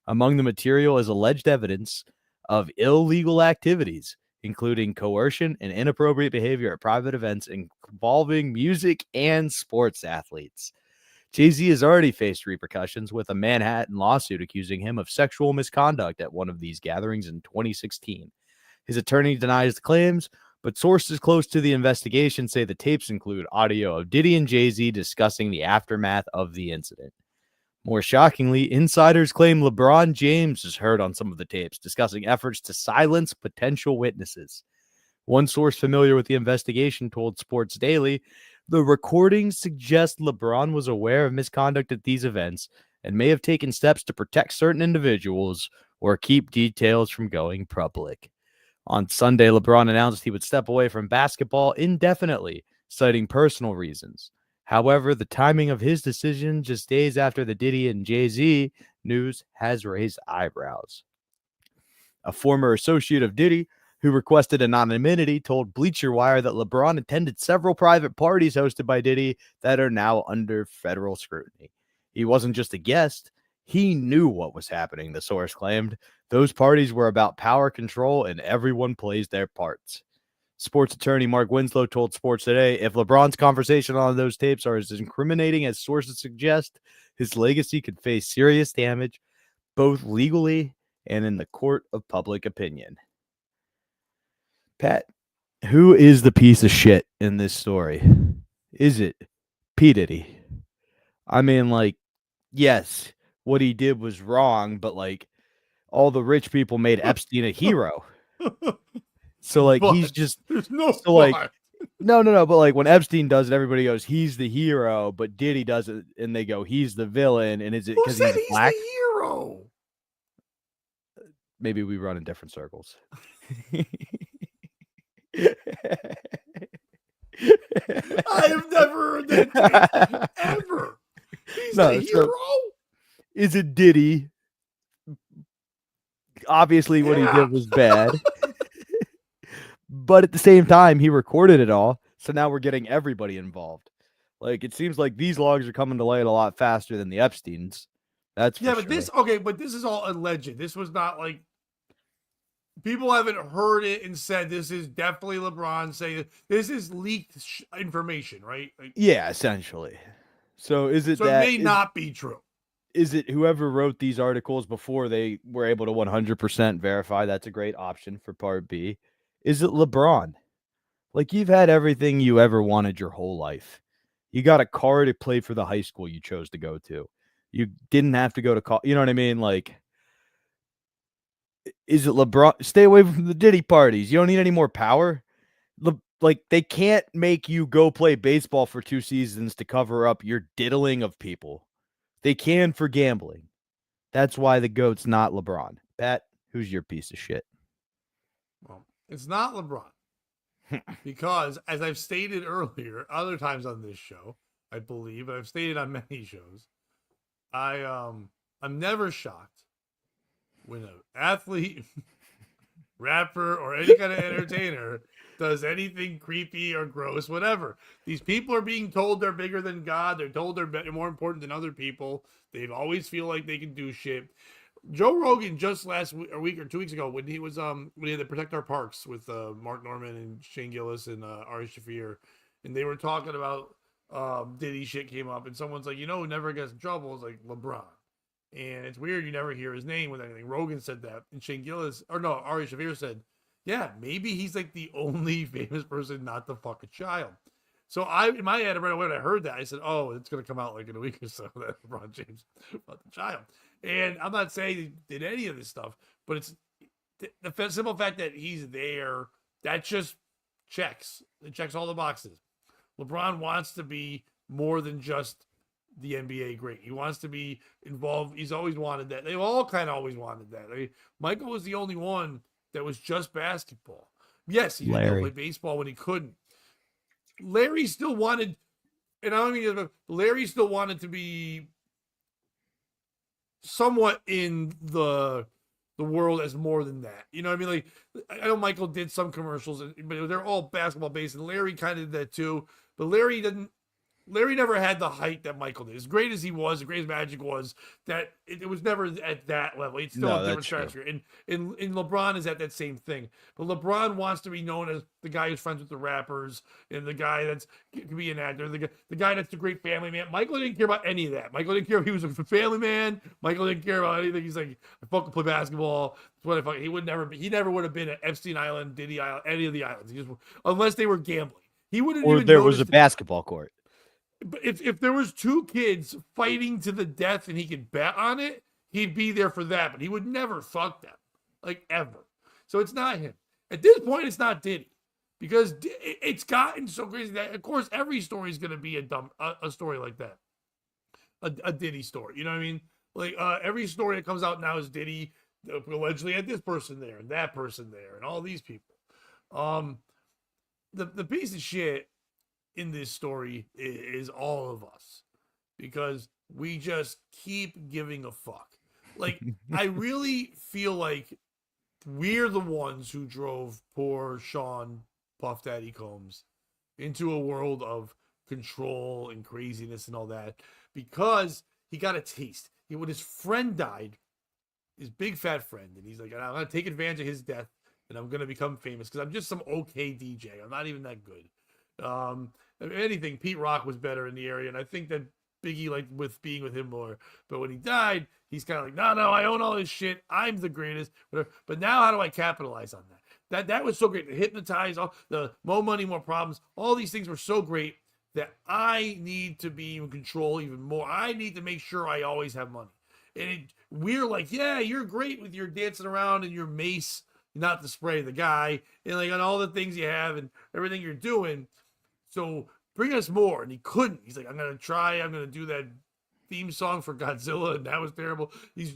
Among the material is alleged evidence of illegal activities, including coercion and inappropriate behavior at private events involving music and sports athletes. Jay-Z has already faced repercussions with a Manhattan lawsuit accusing him of sexual misconduct at one of these gatherings in 2016. His attorney denies the claims, but sources close to the investigation say the tapes include audio of Diddy and Jay-Z discussing the aftermath of the incident. More shockingly, insiders claim LeBron James is heard on some of the tapes, discussing efforts to silence potential witnesses. One source familiar with the investigation told Sports Daily, the recordings suggest LeBron was aware of misconduct at these events and may have taken steps to protect certain individuals or keep details from going public. On Sunday, LeBron announced he would step away from basketball indefinitely, citing personal reasons. However, the timing of his decision just days after the Diddy and Jay-Z news has raised eyebrows. A former associate of Diddy, who requested anonymity, told Bleacher Wire that LeBron attended several private parties hosted by Diddy that are now under federal scrutiny. He wasn't just a guest. He knew what was happening, the source claimed. Those parties were about power control, and everyone plays their parts. Sports attorney Mark Winslow told Sports Today, if LeBron's conversation on those tapes are as incriminating as sources suggest, his legacy could face serious damage, both legally and in the court of public opinion. Pat, who is the piece of shit in this story? Is it P. Diddy? I mean, like, yes, what he did was wrong, but like all the rich people made Epstein a hero. So like But he's just there's no so like but. no, but like when Epstein does it, everybody goes, he's the hero, but Diddy does it and they go, he's the villain. And is it Who because said he's he's black? the hero? Maybe we run in different circles. I have never heard that ever. He's the hero? Is it Diddy? Obviously, what he did was bad. But at the same time, he recorded it all. So now we're getting everybody involved. Like, it seems like these logs are coming to light a lot faster than the Epsteins. That's Yeah, for but sure. but this is all alleged. This was not like people haven't heard it and said this is definitely LeBron saying this is leaked information, right? Like, Yeah, essentially. So is it so that it may not be true. is it whoever wrote these articles before they were able to 100% verify? That's a great option for part B. Is it LeBron? Like, you've had everything you ever wanted your whole life. You got a car to play for the high school you chose to go to. You didn't have to go to college. You know what I mean? Like, is it LeBron? Stay away from the Diddy parties. You don't need any more power. Like, they can't make you go play baseball for 2 seasons to cover up your diddling of people. They can for gambling. That's why the GOAT's not LeBron. Pat, who's your piece of shit? Well, it's not LeBron. Because, as I've stated earlier, other times on this show, I believe, I've stated on many shows, I'm never shocked when an athlete, rapper, or any kind of entertainer does anything creepy or gross, whatever. These people are being told they're bigger than God. They're told they're more important than other people. They always feel like they can do shit. Joe Rogan just last week or 2 weeks ago when he was when he had to Protect Our Parks with Mark Norman and Shane Gillis and Ari Shaffir, and they were talking about Diddy shit came up, and someone's like, who never gets in trouble is like LeBron, and it's weird you never hear his name with anything. Rogan said that, and Shane Gillis Ari Shaffir said, yeah, maybe he's like the only famous person not to fuck a child. So in my head, right away when I heard that, I said, "Oh, it's gonna come out like in a week or so that LeBron James fucked the child." And I'm not saying he did any of this stuff, but it's the simple fact that he's there. That just checks. It checks all the boxes. LeBron wants to be more than just the NBA great. He wants to be involved. He's always wanted that. They've all kind of always wanted that. I mean, Michael was the only one that was just basketball. Yes, he didn't play baseball when he couldn't. Larry still wanted, and I don't mean Larry still wanted to be somewhat in the world as more than that. You know what I mean? Like, I know Michael did some commercials, but they're all basketball based, and Larry kind of did that too. But Larry never had the height that Michael did. As great as he was, as great as Magic was, that it was never at that level. It's still a different stratosphere. And LeBron is at that same thing. But LeBron wants to be known as the guy who's friends with the rappers and the guy that's can be an actor, the guy that's the great family man. Michael didn't care about any of that. Michael didn't care if he was a family man. Michael didn't care about anything. He's like, I fucking play basketball. That's what I fucking. He never would have been at Epstein Island, Diddy Island, any of the islands. Unless they were gambling. He wouldn't. Or even there was a basketball court. But if there was two kids fighting to the death and he could bet on it, he'd be there for that. But he would never fuck them, like ever. So it's not him. At this point, it's not Diddy, because it's gotten so crazy that, of course, every story is going to be a story like that, a Diddy story. You know what I mean? Like every story that comes out now is Diddy allegedly had this person there and that person there and all these people. The piece of shit in this story is all of us, because we just keep giving a fuck. Like, I really feel like we're the ones who drove poor Sean Puff Daddy Combs into a world of control and craziness and all that, because he got a taste. When his friend died, his big fat friend, and he's like, I'm going to take advantage of his death and I'm going to become famous because I'm just some okay DJ. I'm not even that good. If anything, Pete Rock was better in the area, and I think that Biggie liked being with him more. But when he died, he's kind of like, no, I own all this shit. I'm the greatest. Whatever. But now, how do I capitalize on that? That was so great. The Hypnotize, all the More Money, More Problems, all these things were so great that I need to be in control even more. I need to make sure I always have money. And we're like, yeah, you're great with your dancing around and your mace, not to spray the guy, and like on all the things you have and everything you're doing. So bring us more. And he couldn't. He's like, I'm going to do that theme song for Godzilla. And that was terrible. He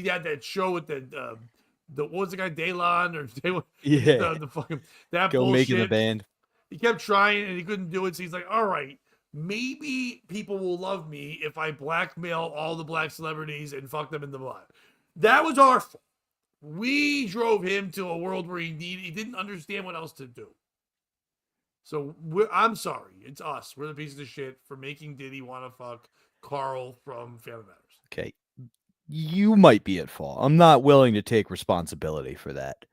had that show with what was the guy, Daylon or Yeah. the fucking, that Go bullshit. making the band. He kept trying and he couldn't do it. So he's like, all right, maybe people will love me if I blackmail all the black celebrities and fuck them in the butt. That was our fault. We drove him to a world where he didn't understand what else to do. So I'm sorry. It's us. We're the pieces of shit for making Diddy want to fuck Carl from Family Matters. Okay. You might be at fault. I'm not willing to take responsibility for that.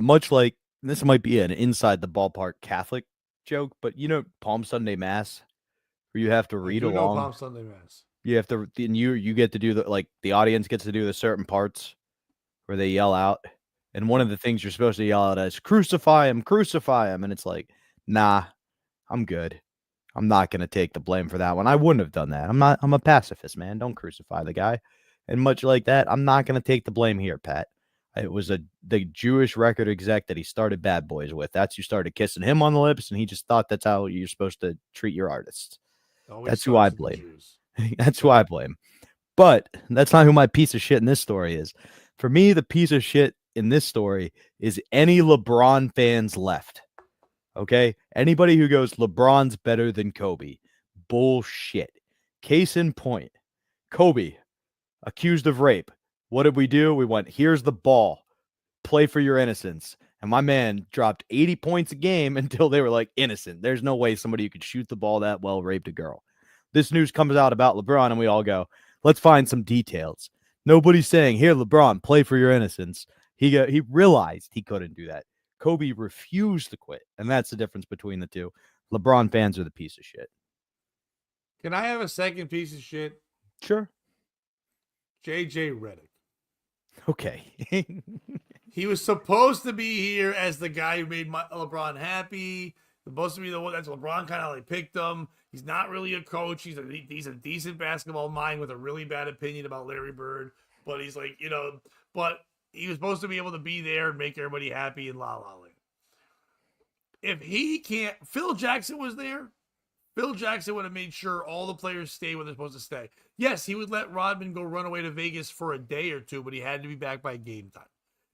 Much like this might be an inside the ballpark Catholic joke, but you know Palm Sunday Mass, where you have to read along. Palm Sunday Mass. You have to, and you get to do the audience gets to do the certain parts where they yell out, and one of the things you're supposed to yell out is crucify him, and it's like, nah, I'm good. I'm not gonna take the blame for that one. I wouldn't have done that. I'm a pacifist, man. Don't crucify the guy. And much like that, I'm not gonna take the blame here, Pat. It was the Jewish record exec that he started Bad Boys with. That's who started kissing him on the lips, and he just thought that's how you're supposed to treat your artists. That's who I blame. That's who I blame. But that's not who my piece of shit in this story is. For me, the piece of shit in this story is any LeBron fans left. Okay? Anybody who goes, LeBron's better than Kobe. Bullshit. Case in point, Kobe, accused of rape. What did we do? We went, here's the ball. Play for your innocence. And my man dropped 80 points a game until they were like, innocent. There's no way somebody who could shoot the ball that well raped a girl. This news comes out about LeBron, and we all go, let's find some details. Nobody's saying, here, LeBron, play for your innocence. He realized he couldn't do that. Kobe refused to quit, and that's the difference between the two. LeBron fans are the piece of shit. Can I have a second piece of shit? Sure. JJ Redick. Okay. He was supposed to be here as the guy who made LeBron happy. Supposed to be the one that's LeBron kind of like picked him. He's not really a coach. He's a decent basketball mind with a really bad opinion about Larry Bird. But he's like, but he was supposed to be able to be there and make everybody happy in La La Land. If he can't, Phil Jackson was there. Phil Jackson would have made sure all the players stay where they're supposed to stay. Yes, he would let Rodman go run away to Vegas for a day or two, but he had to be back by game time.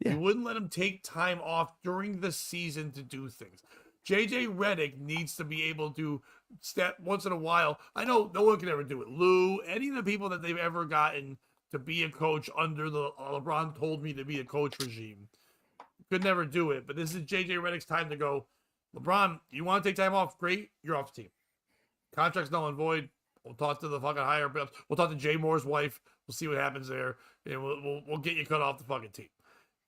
Yeah. He wouldn't let him take time off during the season to do things. JJ Redick needs to be able to step once in a while. I know no one can ever do it. Lou, any of the people that they've ever gotten to be a coach under the LeBron told me to be a coach regime could never do it. But this is JJ Redick's time to go. LeBron, you want to take time off? Great. You're off the team. Contract's null and void. We'll talk to the fucking higher ups. We'll talk to Jay Moore's wife. We'll see what happens there. And we'll get you cut off the fucking team.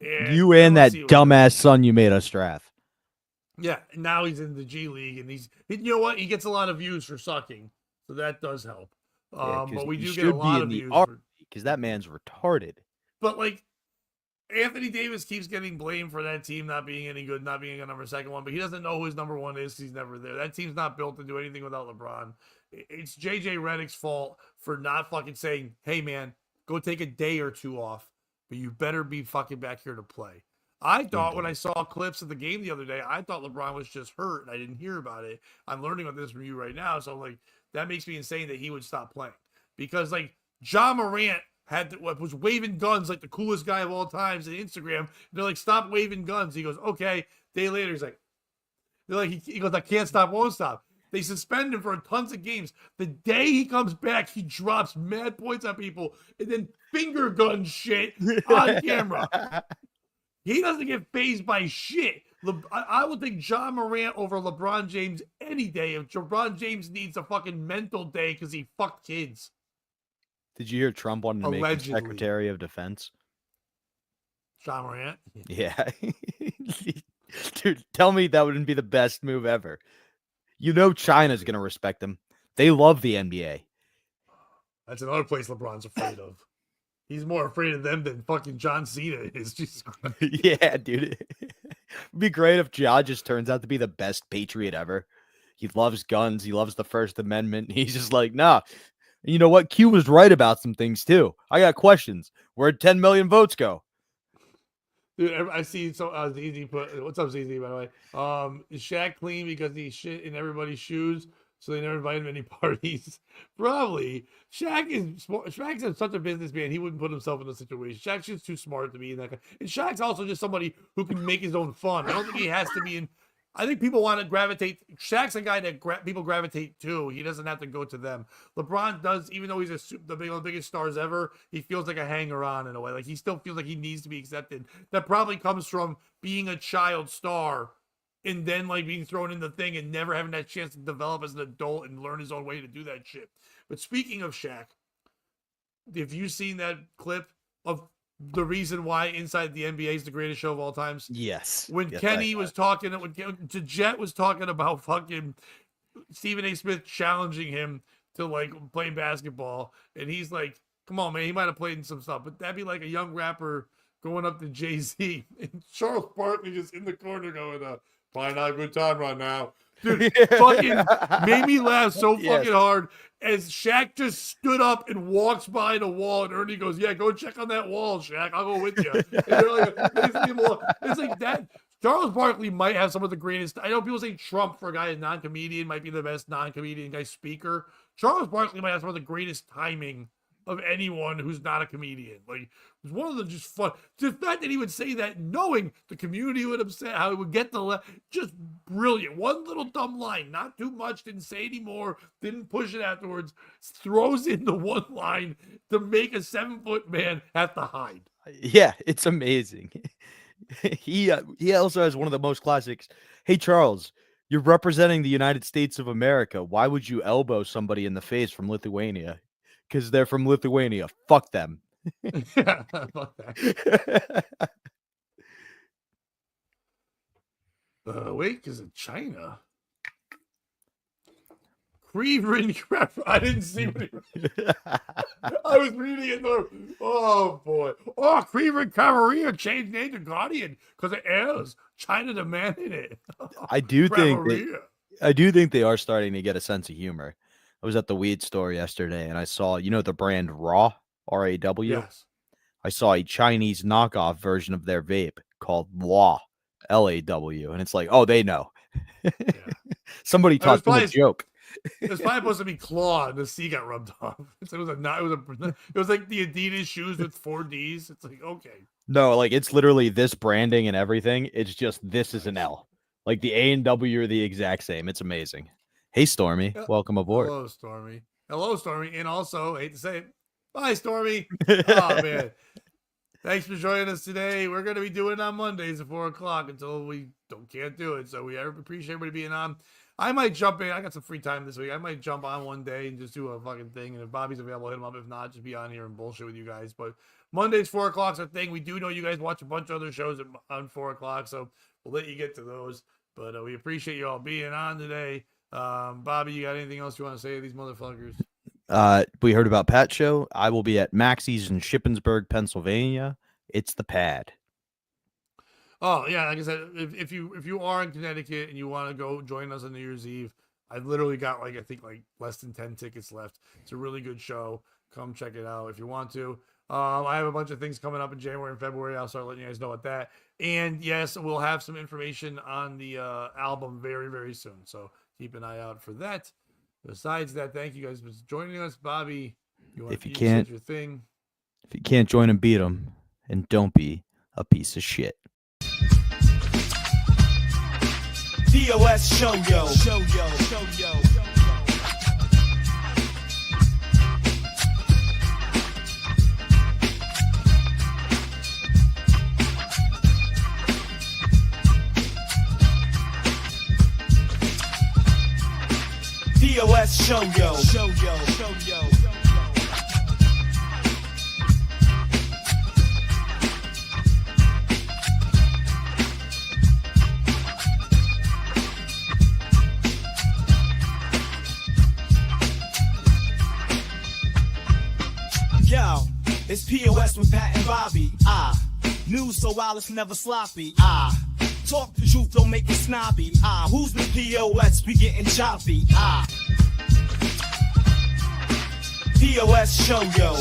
And you and that dumbass son you made us draft. Yeah, now he's in the G League, and you know what? He gets a lot of views for sucking, so that does help. But we do get a lot of views because that man's retarded. But like, Anthony Davis keeps getting blamed for that team not being any good, not being a number second one, but he doesn't know who his number one is because he's never there. That team's not built to do anything without LeBron. it's JJ Redick's fault for not fucking saying, "Hey man, go take a day or two off, but you better be fucking back here to play." I thought when I saw clips of the game the other day, I thought LeBron was just hurt and I didn't hear about it. I'm learning about this from you right now, so like that makes me insane that he would stop playing because like John Morant was waving guns like the coolest guy of all times on Instagram. They're like, "Stop waving guns." He goes, "Okay." Day later, he's like, "They're like," he goes, "I can't stop, won't stop." They suspend him for tons of games. The day he comes back, he drops mad points on people and then finger gun shit on camera. He doesn't get fazed by shit. I would take John Morant over LeBron James any day if LeBron James needs a fucking mental day because he fucked kids. Did you hear Trump wanted to make him Secretary of Defense? John Morant? Yeah. Dude, tell me that wouldn't be the best move ever. You know China's going to respect him. They love the NBA. That's another place LeBron's afraid of. He's more afraid of them than fucking John Cena is. Jesus Christ. Yeah, dude. It'd be great if Ja just turns out to be the best patriot ever. He loves guns. He loves the First Amendment. He's just like, nah. You know what? Q was right about some things, too. I got questions. Where'd 10 million votes go? Dude, I see ZZ put, what's up, ZZ, by the way? Is Shaq clean because he shit in everybody's shoes, so they never invite him to any parties? Probably. Shaq's such a businessman, he wouldn't put himself in a situation. Shaq's just too smart to be in that kind. And Shaq's also just somebody who can make his own fun. I don't think he has to be in. I think people want to gravitate. Shaq's a guy that people gravitate to. He doesn't have to go to them. LeBron does, even though he's one of the biggest stars ever, he feels like a hanger-on in a way. Like he still feels like he needs to be accepted. That probably comes from being a child star and then like being thrown in the thing and never having that chance to develop as an adult and learn his own way to do that shit. But speaking of Shaq, have you seen that clip of the reason why Inside the NBA is the greatest show of all times? Yes. When yes, Kenny was talking, when Jet was talking about fucking Stephen A. Smith challenging him to like playing basketball, and he's like, "Come on, man, he might have played in some stuff, but that'd be like a young rapper going up to Jay-Z." And Charles Barkley just in the corner going, "Probably not a good time right now." Dude, fucking made me laugh so fucking hard as Shaq just stood up and walks by the wall, and Ernie goes, "Yeah, go check on that wall, Shaq. I'll go with you." And they're like, it's like that. Charles Barkley might have some of the greatest. I know people say Trump for a guy who's non-comedian might be the best non-comedian guy speaker. Charles Barkley might have some of the greatest timing of anyone who's not a comedian. Like, it was one of them just fun. The fact that he would say that knowing the community would upset, how he would get just brilliant. One little dumb line, not too much, didn't say anymore, didn't push it afterwards, throws in the one line to make a 7-foot man have to hide. Yeah, it's amazing. He also has one of the most classics. "Hey, Charles, you're representing the United States of America. Why would you elbow somebody in the face from Lithuania?" "Because they're from Lithuania. Fuck them." Yeah, fuck that. Wait, because of China. I didn't see what he I was reading it though. Oh boy. Oh, Cleveland Cavalry changed name to Guardian because of heirs. China demanded it. I do think they are starting to get a sense of humor. I was at the weed store yesterday and I saw, the brand Raw, R-A-W. Yes. I saw a Chinese knockoff version of their vape called Law, L-A-W. And it's like, oh, they know. Yeah. Somebody taught them a joke. It was probably supposed to be Claw, and the C got rubbed off. It was like the Adidas shoes with 4 Ds. It's like, okay. No, like it's literally this branding and everything. It's just this is an L. Like the A and W are the exact same. It's amazing. Hey, Stormy, welcome aboard. Hello, Stormy. Hello, Stormy. And also, hate to say it, bye, Stormy. Oh man, thanks for joining us today. We're going to be doing it on Mondays at 4:00 until we can't do it. So we appreciate everybody being on. I might jump in. I got some free time this week. I might jump on one day and just do a fucking thing. And if Bobby's available, hit him up. If not, just be on here and bullshit with you guys. But Mondays, 4:00 is our thing. We do know you guys watch a bunch of other shows on 4:00, so we'll let you get to those. But we appreciate you all being on today. Bobby, you got anything else you want to say to these motherfuckers? We heard about Pat's show. I will be at Maxie's in Shippensburg, Pennsylvania. It's the Pad. Oh yeah, like I said, if you are in Connecticut and you want to go join us on New Year's Eve, I literally got I think less than 10 tickets left. It's a really good show. Come check it out if you want to. I have a bunch of things coming up in January and February. I'll start letting you guys know about that. And yes, we'll have some information on the album very, very soon. So keep an eye out for that. Besides that, thank you guys for joining us. Bobby, if you can't join and beat them, and don't be a piece of shit. POS show yo. POS show yo. Yo, it's POS with Pat and Bobby. News so wild it's never sloppy. Talk the truth, don't make it snobby. Who's the POS? We getting choppy. POS show yo.